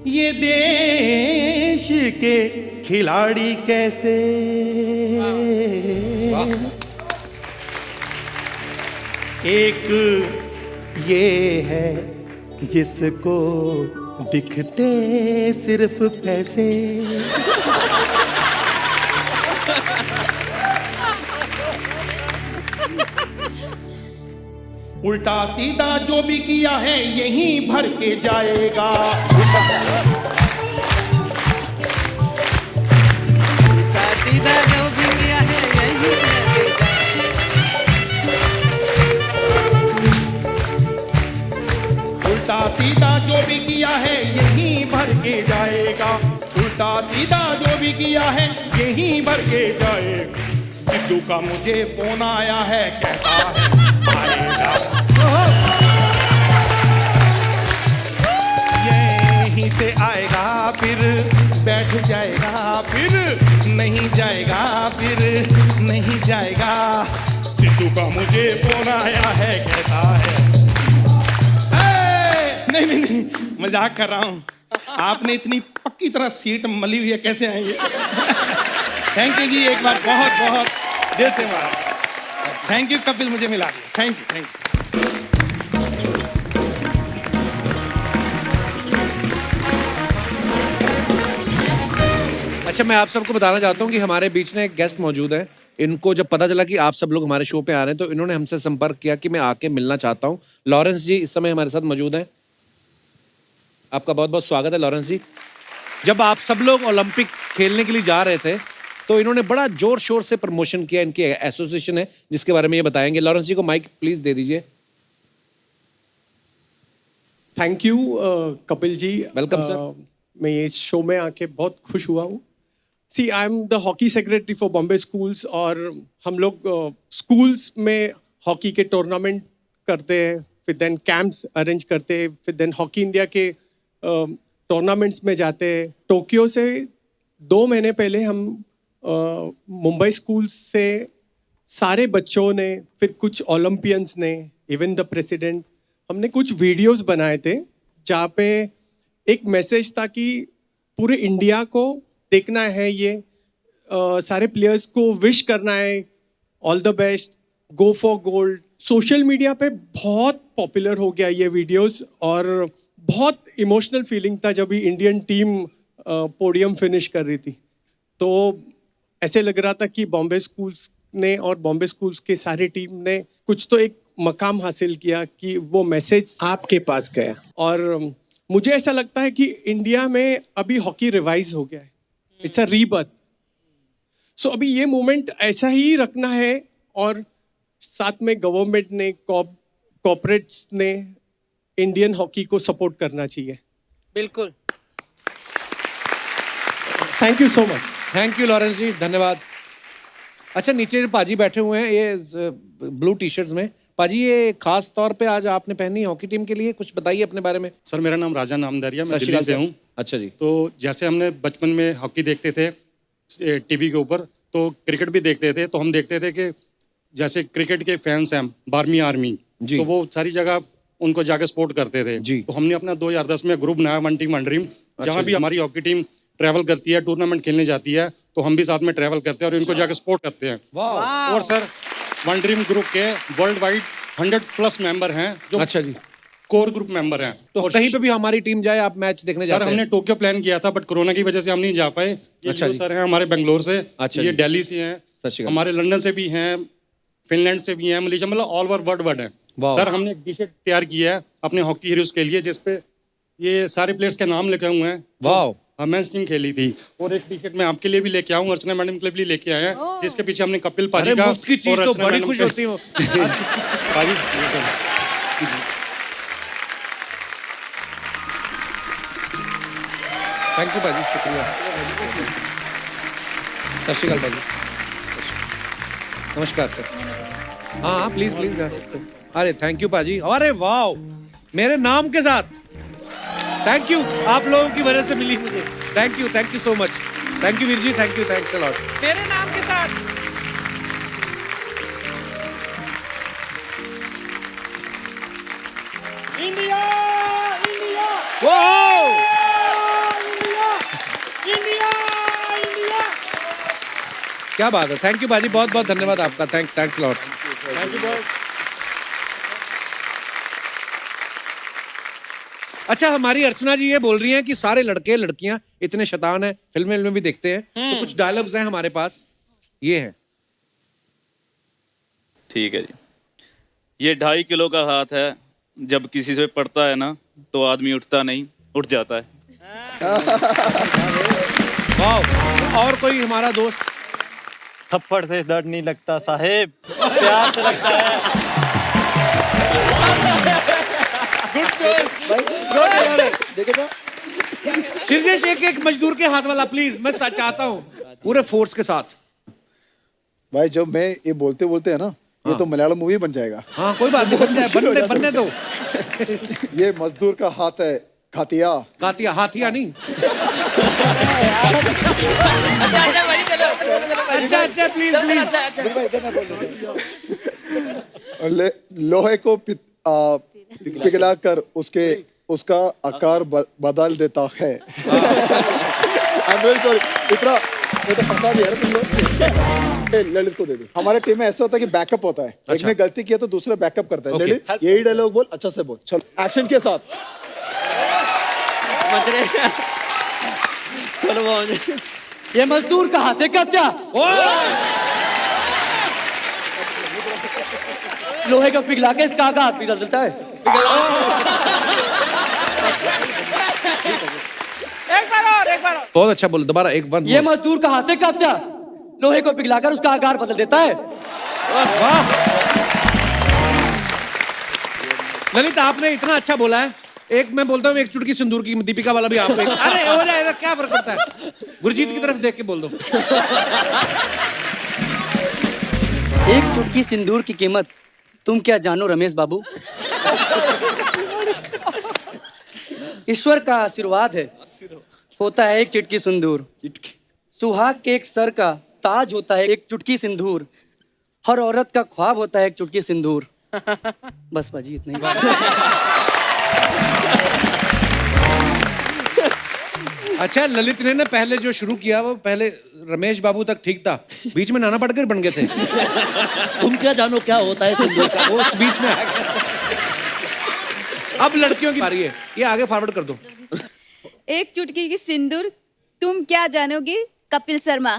[SPEAKER 5] ये देश के खिलाड़ी कैसे, एक ये है जिसको दिखते सिर्फ पैसे, उल्टा सीधा जो भी किया है यहीं भर के जाएगा।
[SPEAKER 3] सीधा जो भी किया है यही
[SPEAKER 5] उल्टा सीधा जो भी किया है यहीं भर के जाएगा। उल्टा सीधा जो भी किया है यहीं भर के जाएगा। सिद्धू का मुझे फोन आया है, कहता है आएगा, यहीं से आएगा फिर बैठ जाएगा, फिर नहीं जाएगा, फिर नहीं जाएगा। सिद्धू का मुझे फोन आया है, कहता है नहीं नहीं नहीं, मजाक कर रहा हूँ। आपने इतनी पक्की तरह सीट मली हुई है, कैसे आएंगे? थैंक यू जी, एक बार बहुत बहुत दिल से मारा। थैंक यू कपिल, मुझे मिला दिया। Thank you thank you.
[SPEAKER 1] अच्छा, मैं आप सबको बताना चाहता हूँ कि हमारे बीच में एक गेस्ट मौजूद है। इनको जब पता चला कि आप सब लोग हमारे शो पे आ रहे हैं तो इन्होंने हमसे संपर्क किया कि मैं आके मिलना चाहता हूँ। लॉरेंस जी इस समय हमारे साथ मौजूद हैं। आपका बहुत बहुत स्वागत है लॉरेंस जी। जब आप सब लोग ओलंपिक खेलने के लिए जा रहे थे तो इन्होंने बड़ा जोर शोर से प्रमोशन किया। इनकी एसोसिएशन है जिसके बारे में ये बताएंगे। लॉरेंस जी को माइक प्लीज दे दीजिए।
[SPEAKER 14] Thank you Kapil ji.
[SPEAKER 1] Welcome sir.
[SPEAKER 14] मैं ये शो में आके बहुत खुश हुआ हूँ। See I am the hockey secretary for Bombay schools और हम लोग स्कूल्स में हॉकी के टूर्नामेंट करते हैं, फिर देन कैंप्स अरेंज करते हैं, फिर देन हॉकी इंडिया के टूर्नामेंट्स में जाते हैं। टोक्यो से 2 महीने पहले हम मुंबई स्कूल्स से सारे बच्चों ने, फिर कुछ ओलंपियंस ने, इवन द प्रेसिडेंट, हमने कुछ वीडियोस बनाए थे जहाँ पे एक मैसेज था कि पूरे इंडिया को देखना है, ये सारे प्लेयर्स को विश करना है, all the best, go for gold. Social media पे बहुत पॉपुलर हो गया ये वीडियोस और बहुत इमोशनल फीलिंग था जब भी इंडियन टीम पोडियम फिनिश कर रही थी। तो ऐसे लग रहा था कि बॉम्बे स्कूल्स ने और बॉम्बे स्कूल्स के सारे टीम ने कुछ तो एक मकाम हासिल किया कि वो मैसेज आपके पास गया। और मुझे ऐसा लगता है कि इंडिया में अभी हॉकी रिवाइज हो गया है, इट्स अ रीबर्थ। सो अभी ये मोमेंट ऐसा ही रखना है और साथ में गवर्नमेंट ने, कॉर्पोरेट्स ने इंडियन हॉकी को सपोर्ट करना चाहिए।
[SPEAKER 3] बिल्कुल।
[SPEAKER 14] Thank you so much.
[SPEAKER 1] Thank you Lawrence ji, धन्यवाद। अच्छा, नीचे जो पाजी बैठे हुए हैं ये ब्लू टी शर्ट्स में, पाजी ये खास तौर पे आज आपने पहनी हॉकी टीम के लिए, कुछ बताइए अपने बारे में।
[SPEAKER 15] सर मेरा नाम राजा नामदारिया, मैं
[SPEAKER 1] सत श्री
[SPEAKER 15] दिल्ली
[SPEAKER 1] अकाल
[SPEAKER 15] से
[SPEAKER 1] सर।
[SPEAKER 15] हूँ।
[SPEAKER 1] अच्छा जी।
[SPEAKER 15] तो जैसे हमने बचपन में हॉकी देखते थे टीवी के ऊपर, तो क्रिकेट भी देखते थे, तो हम देखते थे कि जैसे क्रिकेट के फैंस हैं 12वीं आर्मी, तो वो सारी जगह उनको जाके सपोर्ट करते थे। तो हमने अपना 2010 में ग्रुप बनाया, वन टीम वन ड्रीम, जहाँ भी हमारी हॉकी टीम ट्रैवल करती है, टूर्नामेंट खेलने जाती है, तो हम भी साथ में ट्रैवल करते हैं और इनको जाके सपोर्ट करते हैं। और सर वन ड्रीम ग्रुप के वर्ल्ड वाइड 100+ मेंबर हैं जो
[SPEAKER 1] अच्छा जी
[SPEAKER 15] कोर ग्रुप मेंबर हैं।
[SPEAKER 1] तो कहीं पे भी हमारी टीम जाए आप मैच देखने जाते
[SPEAKER 15] सर
[SPEAKER 1] हैं?
[SPEAKER 15] हमने टोक्यो प्लान किया था बट कोरोना की वजह से हम नहीं जा पाए। ये
[SPEAKER 1] अच्छा
[SPEAKER 15] जो
[SPEAKER 1] जी।
[SPEAKER 15] सर हैं हमारे बेंगलोर से,
[SPEAKER 1] अच्छा
[SPEAKER 15] ये
[SPEAKER 1] जी।
[SPEAKER 15] दिल्ली से हैं,
[SPEAKER 1] सत श्री अकाल।
[SPEAKER 15] हमारे लंदन से भी हैं, फिनलैंड से भी हैं, मलेशिया, मतलब ऑल ओवर वर्ल्ड है।
[SPEAKER 1] वाह।
[SPEAKER 15] सर हमने एक टी शर्ट तैयार की है अपने हॉकी हीरोज के लिए, जिसपे ये सारे प्लेयर्स के नाम लिखे हुए हैं।
[SPEAKER 1] वाह।
[SPEAKER 15] मेंस टीम खेली थी। और एक टी शर्ट मैं आपके लिए भी लेके आऊँ, अर्चना मैडम के लिए भी लेके आए हैं, जिसके पीछे हमने कपिल पाजी
[SPEAKER 1] अरे
[SPEAKER 15] का
[SPEAKER 1] मुफ्त की चीज
[SPEAKER 15] और
[SPEAKER 1] तो
[SPEAKER 15] अर्चना
[SPEAKER 1] बड़ी
[SPEAKER 15] मैडम
[SPEAKER 1] खुश
[SPEAKER 15] का-
[SPEAKER 1] होती हो।
[SPEAKER 15] पाजी
[SPEAKER 1] थैंक यू पाजी, शुक्रिया। सत श्री अकाल पाजी। नमस्कार सर। हाँ हाँ प्लीज प्लीज जा सकते हो। अरे थैंक यू पाजी, अरे वाह, मेरे नाम के साथ। थैंक यू, आप लोगों की वजह से मिली मुझे। Thank you so much. Thank you Veer ji, thank you, thanks a lot.
[SPEAKER 3] मेरे नाम के साथ।
[SPEAKER 16] India India India India.
[SPEAKER 1] क्या बात है, थैंक यू बाजी, बहुत बहुत धन्यवाद आपका। Thanks lot.
[SPEAKER 15] थैंक यू बहुत।
[SPEAKER 1] अच्छा, हमारी अर्चना जी ये बोल रही हैं कि सारे लड़के लड़कियां इतने शैतान हैं, फिल्में भी देखते हैं, तो कुछ डायलॉग्स हैं हमारे पास, ये हैं।
[SPEAKER 12] ठीक है जी। ये 2.5 किलो का हाथ है, जब किसी से पड़ता है ना तो आदमी उठता नहीं, उठ जाता है।
[SPEAKER 1] वाह। और कोई हमारा दोस्त?
[SPEAKER 17] थप्पड़ से दर्द नहीं लगता साहेब, प्यार से लगता है।
[SPEAKER 1] शिरजेश एक मजदूर के हाथ वाला प्लीज, मैं चाहता हूँ पूरे फोर्स के साथ।
[SPEAKER 8] भाई जब मैं ये बोलते बोलते है ना, ये तो मलयालम मूवी बन जाएगा।
[SPEAKER 1] हाँ कोई बात नहीं, बन जाए, बनने दो।
[SPEAKER 8] ये मजदूर का हाथ है खातिया।
[SPEAKER 1] कातिया, हाथिया नहीं। अच्छा प्लीज
[SPEAKER 8] लोहे को पिघला कर उसका आकार बदल देता है। इतना ये तो फंसा दिया तुम लोग। ललित को दे दो। हमारे टीम में ऐसा होता है कि बैकअप होता है। एक ने गलती किया तो दूसरा बैकअप करता है। ललित यही डायलॉग बोल, अच्छा से बोल, चलो एक्शन के साथ।
[SPEAKER 10] ये मजदूर का हाथ है क्या? लोहे का पिघला के इसका हाथ पिघल देता है।
[SPEAKER 3] एक बार और।
[SPEAKER 1] बहुत अच्छा बोल, दोबारा एक बार।
[SPEAKER 10] ये मजदूर का हाथ है क्या? लोहे को पिघलाकर उसका आकार बदल देता है।
[SPEAKER 1] वाह ललित, आपने इतना अच्छा बोला है, एक मैं बोलता हूँ, एक चुटकी सिंदूर की, दीपिका वाला भी आप पे। अरे हो जाएगा, क्या फर्क पड़ता है? गुरजीत की तरफ देख के बोल दो।
[SPEAKER 10] एक चुटकी सिंदूर की कीमत तुम क्या जानो रमेश बाबू। ईश्वर का आशीर्वाद है, होता है एक चुटकी सिंदूर। सुहाग के एक सर का ताज होता है एक चुटकी सिंदूर। हर औरत का ख्वाब होता है एक चुटकी सिंदूर। बस बाजी इतना ही।
[SPEAKER 1] अच्छा, ललित ने पहले जो शुरू किया वो पहले रमेश बाबू तक ठीक था, बीच में नाना पाटेकर बन गए थे। तुम क्या जानो क्या होता है सिंदूर का, वो उस बीच में आ गया। अब लड़कियों की बारी है, ये आगे फॉरवर्ड कर दो।
[SPEAKER 6] एक चुटकी की सिंदूर तुम क्या जानोगी कपिल शर्मा।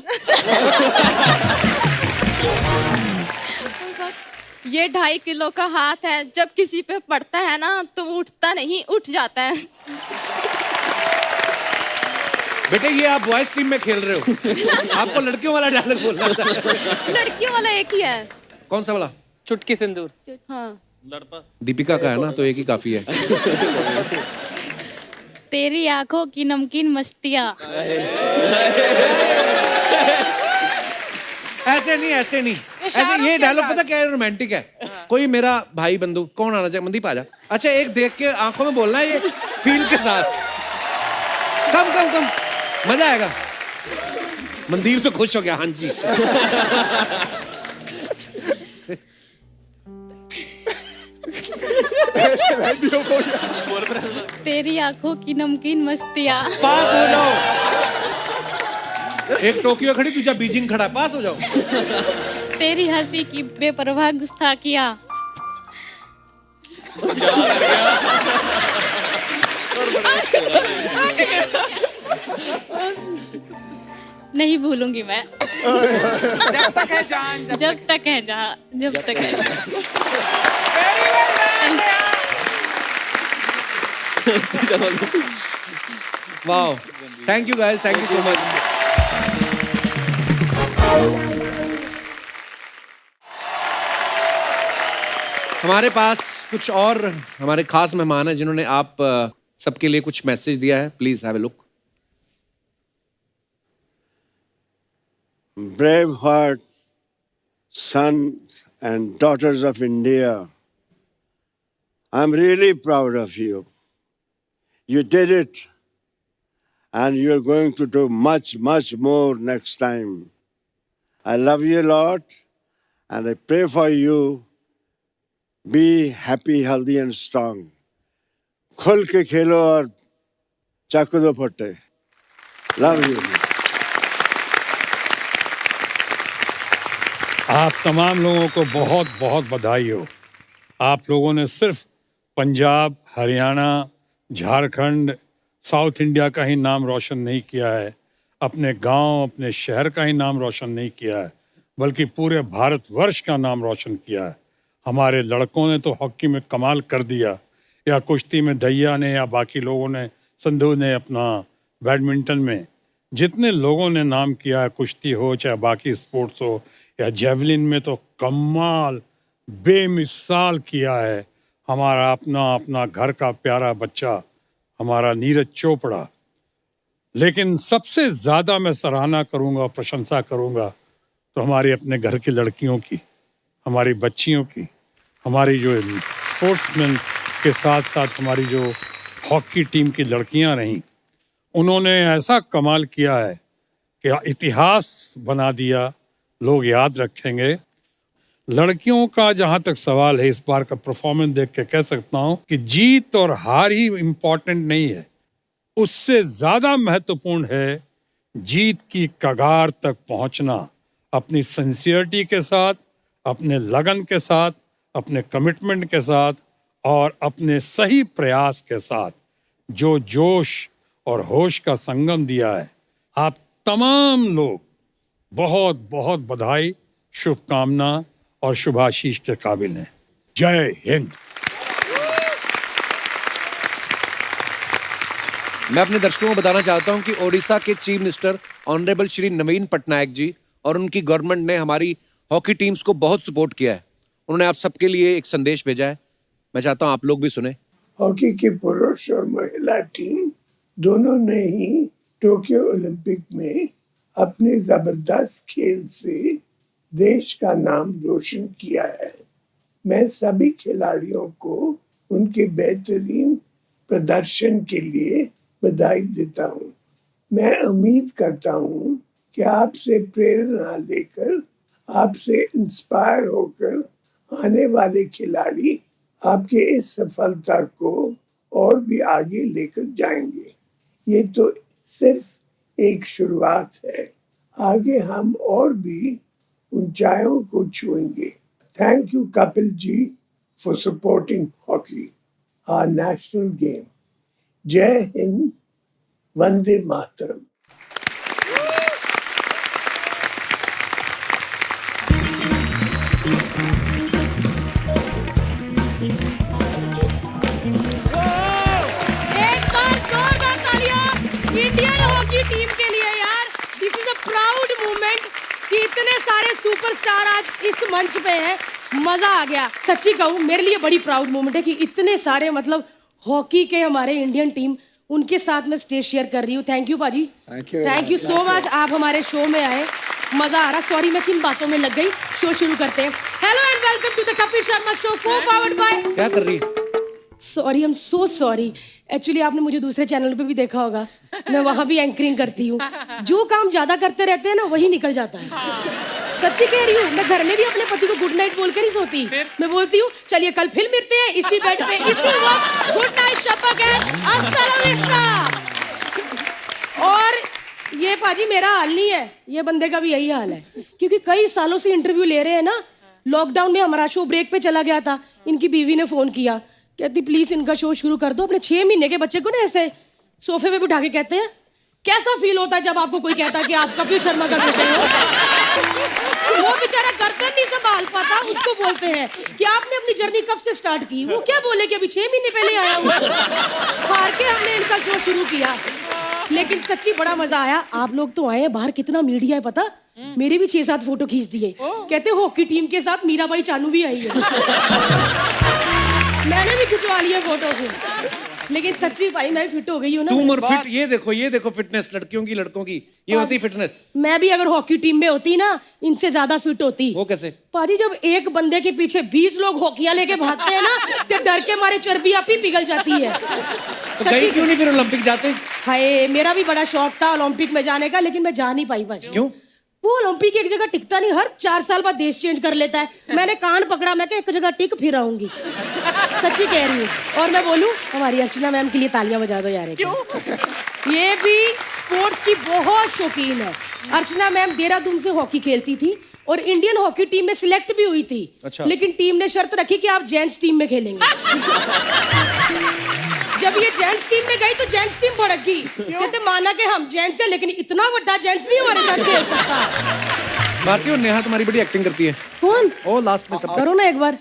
[SPEAKER 11] ये 2.5 किलो का हाथ है, जब किसी पे पड़ता है ना तो वो उठता नहीं, उठ जाता है।
[SPEAKER 1] बेटे ये आप बॉयज टीम में खेल रहे हो, आपको लड़कियों वाला डायलॉग बोलना था।
[SPEAKER 11] लड़कियों वाला एक ही है।
[SPEAKER 1] कौन सा वाला?
[SPEAKER 3] चुटकी सिंदूर।
[SPEAKER 11] हाँ।
[SPEAKER 1] दीपिका का है ना, तो एक ही काफी है।
[SPEAKER 6] तेरी आंखों की नमकीन मस्तियाँ।
[SPEAKER 1] ऐसे नहीं, ऐसे नहीं, ऐसे ये डायलॉग पता क्या है, रोमांटिक है। कोई मेरा भाई बंधु, कौन आना चाहिए? मनदीप आजा। अच्छा, एक देख के आंखों में बोलना है, ये फील के साथ। कम कम कम, मजा आएगा। मनदीप तो खुश हो गया। हाँ जी।
[SPEAKER 6] तेरी आंखों की नमकीन मस्तियाँ।
[SPEAKER 1] पास हो जाओ। एक टोक्यो खड़ी, दूसरा बीजिंग खड़ा, पास हो जाओ।
[SPEAKER 6] तेरी हंसी की बेपरवाह गुस्ताखियाँ। नहीं भूलूंगी मैं।
[SPEAKER 3] जब तक है जान,
[SPEAKER 6] जब तक है जान, जब तक है जान।
[SPEAKER 1] Wow, thank you guys, thank you so much. हमारे पास कुछ और हमारे खास मेहमान हैं जिन्होंने आप सबके लिए कुछ मैसेज दिया है। Please have a look.
[SPEAKER 18] Brave heart, sons and daughters of India, I'm really proud of you. You did it, and you're going to do much, much more next time. I love you a lot, and I pray for you. Be happy, healthy, and strong. खुल के खेलो और चाकू दो फटे। Love you.
[SPEAKER 15] आप तमाम लोगों को बहुत बहुत बधाई हो। आप लोगों ने सिर्फ पंजाब, हरियाणा, झारखंड, साउथ इंडिया का ही नाम रोशन नहीं किया है, अपने गांव, अपने शहर का ही नाम रोशन नहीं किया है, बल्कि पूरे भारतवर्ष का नाम रोशन किया है। हमारे लड़कों ने तो हॉकी में कमाल कर दिया, या कुश्ती में दैया ने, या बाकी लोगों ने, संधू ने अपना बैडमिंटन में, जितने लोगों ने नाम किया है, कुश्ती हो चाहे बाकी स्पोर्ट्स हो या जेवलिन में, तो कमाल बेमिसाल किया है हमारा अपना घर का प्यारा बच्चा, हमारा नीरज चोपड़ा। लेकिन सबसे ज़्यादा मैं सराहना करूँगा, प्रशंसा करूँगा तो हमारी अपने घर की लड़कियों की, हमारी बच्चियों की, हमारी जो स्पोर्ट्समैन के साथ साथ हमारी जो हॉकी टीम की लड़कियां रहीं, उन्होंने ऐसा कमाल किया है कि इतिहास बना दिया, लोग याद रखेंगे। लड़कियों का जहां तक सवाल है, इस बार का परफॉर्मेंस देख के कह सकता हूं कि जीत और हार ही इम्पोर्टेंट नहीं है, उससे ज़्यादा महत्वपूर्ण है जीत की कगार तक पहुंचना, अपनी सिंसियरिटी के साथ, अपने लगन के साथ, अपने कमिटमेंट के साथ और अपने सही प्रयास के साथ, जो जोश और होश का संगम दिया है। आप तमाम लोग बहुत बहुत बधाई, शुभकामना और शुभाशीष के काबिल हैं। जय हिंद।
[SPEAKER 1] मैं अपने दर्शकों को बताना चाहता हूं कि ओडिशा के चीफ मिनिस्टर ऑनरेबल श्री नवीन पटनायक जी और उनकी गवर्नमेंट ने हमारी हॉकी टीम्स को बहुत सपोर्ट किया है। उन्होंने आप सबके लिए एक संदेश भेजा है, मैं चाहता हूं आप लोग भी सुने।
[SPEAKER 19] हॉकी की पुरुष और महिला टीम दोनों ने ही टोक्यो ओलंपिक में अपने जबरदस्त खेल से देश का नाम रोशन किया है। मैं सभी खिलाड़ियों को उनके बेहतरीन प्रदर्शन के लिए बधाई देता हूँ। मैं उम्मीद करता हूँ कि आपसे प्रेरणा लेकर, आपसे इंस्पायर होकर आने वाले खिलाड़ी आपके इस सफलता को और भी आगे लेकर जाएंगे। ये तो सिर्फ एक शुरुआत है, आगे हम और भी ऊंचाइयों को छुएंगे। Thank you, Kapil ji, for supporting hockey, our national game. Jai Hind, Vande Mataram.
[SPEAKER 20] एक बार जोरदार तालियां इंडियन हॉकी टीम के लिए यार। This is a proud movement कि इतने सारे सुपरस्टार आज इस मंच पे हैं। मजा आ गया। सच्ची कहूँ मेरे लिए बड़ी प्राउड मूवमेंट है कि इतने सारे मतलब हॉकी के हमारे इंडियन टीम उनके साथ में स्टेज शेयर कर रही हूँ। थैंक यू पाजी, थैंक यू सो मच। आप हमारे शो में आए, मजा आ रहा। सॉरी मैं किन बातों में लग गई। शो शुरू करते हैं। Hello and welcome to the Kapil Sharma show, co powered by.
[SPEAKER 1] क्या कर रही है?
[SPEAKER 20] Sorry, I am so sorry. Actually आपने मुझे दूसरे चैनल पे भी देखा होगा, मैं वहाँ भी एंकरिंग करती हूँ। जो काम ज्यादा करते रहते हैं ना वही निकल जाता है। सच्ची कह रही हूँ, मैं घर में भी अपने पति को गुड नाइट बोल कर ही सोती। मैं बोलती हूँ चलिए कल फिर मिलते हैं इसी बेड पे इसी वक्त। गुड नाइट शपक है, हasta la vista। और ये पाजी मेरा हाल नहीं है, ये बंदे का भी यही हाल है, क्योंकि कई सालों से इंटरव्यू ले रहे हैं ना। लॉकडाउन में हमारा शो ब्रेक पे चला गया था। इनकी बीवी ने फोन किया, कहती प्लीज इनका शो शुरू कर दो। अपने 6 महीने के बच्चे को ना ऐसे सोफे पे बिठा के कहते हैं कैसा फील होता है जब आपको कोई कहता है कि आप कपिल शर्मा का बेटे हो। वो बेचारा गर्दन नहीं संभाल पाता, उसको बोलते हैं कि आपने अपनी जर्नी कब से स्टार्ट की। वो क्या बोले कि अभी 6 महीने पहले आया हूँ। हार के हमने इनका शो शुरू किया, लेकिन सच्ची बड़ा मजा आया। आप लोग तो आए हैं, बाहर कितना मीडिया है पता। मेरे भी 6-7 फोटो खींच दिए। कहते हॉकी टीम के साथ मीराबाई चानू भी आई है। मैंने भी खिंचवा लिया फोटो को। लेकिन सच्ची भाई मैं फिट हो गई हूँ ना।
[SPEAKER 1] तुम और फिट, ये देखो फिटनेस लड़कियों की, लड़कों की ये होती फिटनेस।
[SPEAKER 20] मैं भी अगर हॉकी टीम में होती ना, इनसे ज्यादा फिट होती।
[SPEAKER 1] वो कैसे?
[SPEAKER 20] पाजी जब एक बंदे के पीछे 20 लोग हॉकियां लेके भागते हैं ना, तो डर के मारे चर्बी आप ही पिघल जाती है।
[SPEAKER 1] तो कहीं क्यों नहीं फिर ओलंपिक जाते?
[SPEAKER 20] हाय, मेरा भी बड़ा शौक था ओलंपिक में जाने का, लेकिन मैं जा नहीं पाई पाजी।
[SPEAKER 1] क्यों?
[SPEAKER 20] वो ओलंपिक एक जगह टिकता नहीं, हर 4 साल बाद देश चेंज कर लेता है। मैंने कान पकड़ा, मैं एक जगह टिक फिर आऊंगी। सच्ची कह रही हूँ। और मैं बोलूँ हमारी अर्चना मैम के लिए तालियां बजा दो यार। ये भी स्पोर्ट्स की बहुत शौकीन है। अर्चना मैम देहरादून से हॉकी खेलती थी और इंडियन हॉकी टीम में सिलेक्ट भी हुई थी।
[SPEAKER 1] अच्छा।
[SPEAKER 20] लेकिन टीम ने शर्त रखी कि आप जेंट्स टीम में खेलेंगे। जब ये जेंट्स टीम में गई तो जेंट्स टीम भड़क गई। कहते माना कि हम जेंट्स हैं, लेकिन इतना बड़ा जेंट्स नहीं हमारे साथ खेल सकता।
[SPEAKER 1] भारती और नेहा तुम्हारी बड़ी एक्टिंग करती है।
[SPEAKER 20] कौन?
[SPEAKER 1] ओ लास्ट में सब
[SPEAKER 20] करो ना एक बार।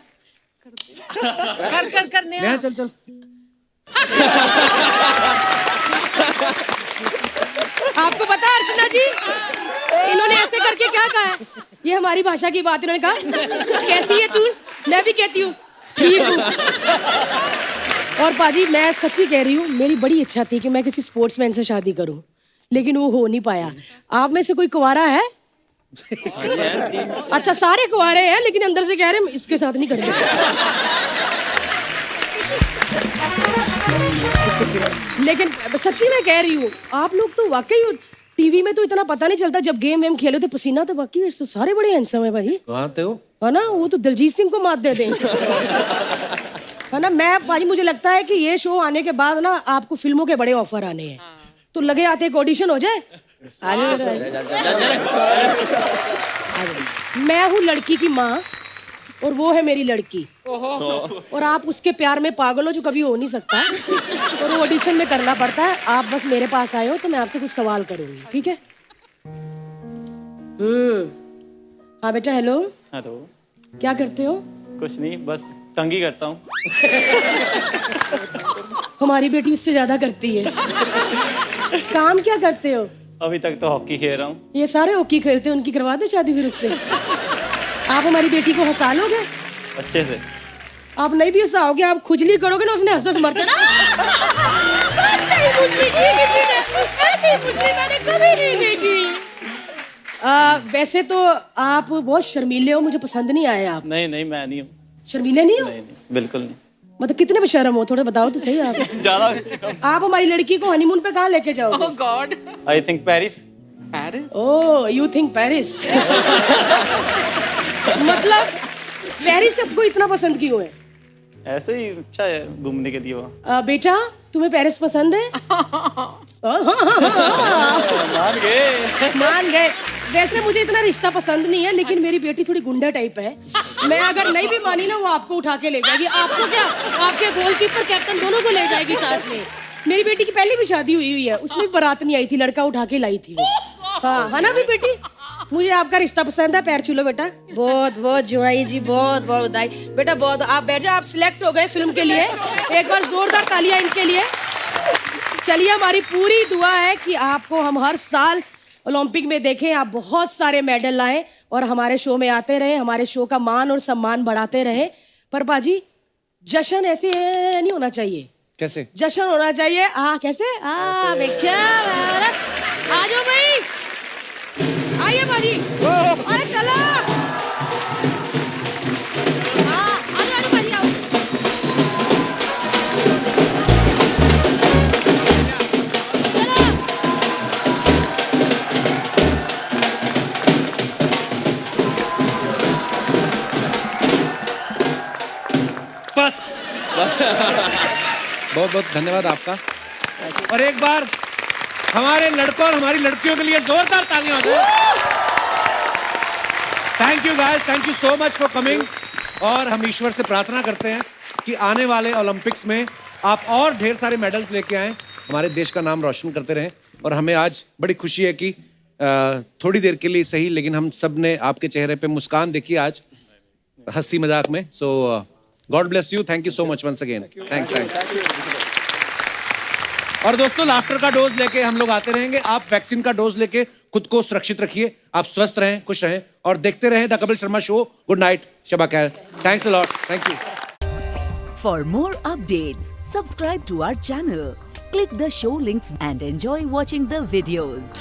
[SPEAKER 3] कर
[SPEAKER 1] नेहा चल।
[SPEAKER 20] आपको पता है अर्चना जी, इन्होंने ऐसे करके क्या कहा है? ये हमारी भाषा की बात। इन्होंने कहा कैसी है तू? मैं भी कहती हूँ ठीक हूँ। और पाजी मैं सच्ची कह रही हूँ, मेरी बड़ी इच्छा थी कि मैं किसी स्पोर्ट्समैन से शादी करूं, लेकिन वो हो नहीं पाया। आप में से कोई कुंवारा है? अच्छा सारे कुंवारे हैं, लेकिन अंदर से कह रहे हैं इसके साथ नहीं करेंगे। लेकिन सच्ची मैं कह रही हूँ, आप लोग तो वाकई टीवी में तो इतना पता नहीं चलता, जब गेम वेम खेलो तो पसीना तो वाकई तो सारे बड़े हैंडसम है भाई।
[SPEAKER 1] कहाँ थे वो?
[SPEAKER 20] है ना, वो तो दिलजीत सिंह को मात दे दें। है ना। मैं भाई मुझे लगता है कि ये शो आने के बाद ना आपको फिल्मों के बड़े ऑफर आने हैं, तो लगे आते एक ऑडिशन हो जाए। मैं हूँ लड़की की माँ और वो है मेरी लड़की, और आप उसके प्यार में पागल हो जो कभी हो नहीं सकता, और वो ऑडिशन में करना पड़ता है। आप बस मेरे पास आए हो तो मैं आपसे कुछ सवाल करूंगी, ठीक है? हाँ बेटा। हेलो।
[SPEAKER 17] हेलो।
[SPEAKER 20] क्या करते हो?
[SPEAKER 17] कुछ नहीं, बस तंगी करता हूँ।
[SPEAKER 20] हमारी बेटी उससे ज्यादा करती है। काम क्या करते हो?
[SPEAKER 17] अभी तक तो हॉकी खेल रहा हूँ।
[SPEAKER 20] ये सारे हॉकी खेलते हैं, उनकी करवा दे शादी फिर उससे। आप हमारी बेटी को हंसा लोगे?
[SPEAKER 17] अच्छे से।
[SPEAKER 20] आप नहीं भी हंसाओगे, आप खुजली करोगे ना, उसने हंस मरते ना। बस नहीं खुजली की किसी ने, ऐसी खुजली मैंने कभी नहीं देखी। वैसे तो आप बहुत शर्मीले हो, मुझे पसंद नहीं आए आप।
[SPEAKER 17] नहीं नहीं, मैं नहीं हूँ।
[SPEAKER 20] शर्मीले नहीं हो?
[SPEAKER 17] नहीं नहीं, बिल्कुल नहीं।
[SPEAKER 20] मतलब कितने बेशर्म हो, थोड़े बताओ तो सही आप।
[SPEAKER 17] ज्यादा।
[SPEAKER 20] आप हमारी लड़की को हनीमून पे कहाँ लेके जाओगे?
[SPEAKER 3] Oh God.
[SPEAKER 17] I think Paris.
[SPEAKER 3] Paris?
[SPEAKER 20] Oh, you think Paris. मतलब पेरिस सबको इतना पसंद क्यों है?
[SPEAKER 17] ऐसे ही अच्छा है घूमने के लिए वहाँ।
[SPEAKER 20] बेटा तुम्हें पेरिस पसंद है?
[SPEAKER 17] मान गए।
[SPEAKER 20] मान गए। वैसे मुझे इतना रिश्ता पसंद नहीं है, लेकिन मेरी बेटी थोड़ी गुंडा टाइप है। मैं अगर नहीं भी मानी ना, वो आपको उठा के ले जाएगी। आपको क्या, आपके गोलकीपर कैप्टन दोनों को ले जाएगी साथ में। मेरी बेटी की पहले भी शादी हुई है, उसमें भी बारात नहीं आई थी, लड़का उठा के लाई थी वो। हाँ है ना भी बेटी? मुझे आपका रिश्ता पसंद है, पैर छू लो बेटा। बहुत बहुत जुआई जी, बहुत बहुत बधाई बेटा, बहुत। आप बैठ जाओ, आप सिलेक्ट हो गए फिल्म के लिए। एक बार जोरदार तालियां इनके लिए। चलिए, हमारी पूरी दुआ है कि आपको हम हर साल ओलंपिक में देखें, आप बहुत सारे मेडल लाएं और हमारे शो में आते रहें, हमारे शो का मान और सम्मान बढ़ाते रहें। पर बाजी, जश्न ऐसे नहीं होना चाहिए।
[SPEAKER 1] कैसे? जश्न
[SPEAKER 20] होना चाहिए कैसे? आ जाओ भाई, आइए बाजी, अरे चलो।
[SPEAKER 1] बहुत बहुत धन्यवाद आपका। और एक बार हमारे लड़कों और हमारी लड़कियों के लिए जोरदार तालियां हो जाए। Thank you guys, thank you so much for coming. और हम ईश्वर से प्रार्थना करते हैं कि आने वाले ओलंपिक्स में आप और ढेर सारे मेडल्स लेके आएं, हमारे देश का नाम रोशन करते रहें। और हमें आज बड़ी खुशी है कि थोड़ी देर के लिए सही, लेकिन हम सब ने आपके चेहरे पे मुस्कान देखी आज हंसी मजाक में। So god bless you, thank you so much once again. Thank. और दोस्तों, लाफ्टर का डोज लेके हम लोग आते रहेंगे। आप वैक्सीन का डोज लेके खुद को सुरक्षित रखिए। आप स्वस्थ रहें, खुश रहें और देखते रहें the Kapil Sharma show. Good night, Shaba Khair. Thanks a lot, thank you.
[SPEAKER 21] For more updates, subscribe to our channel, click the show links and enjoy watching the videos.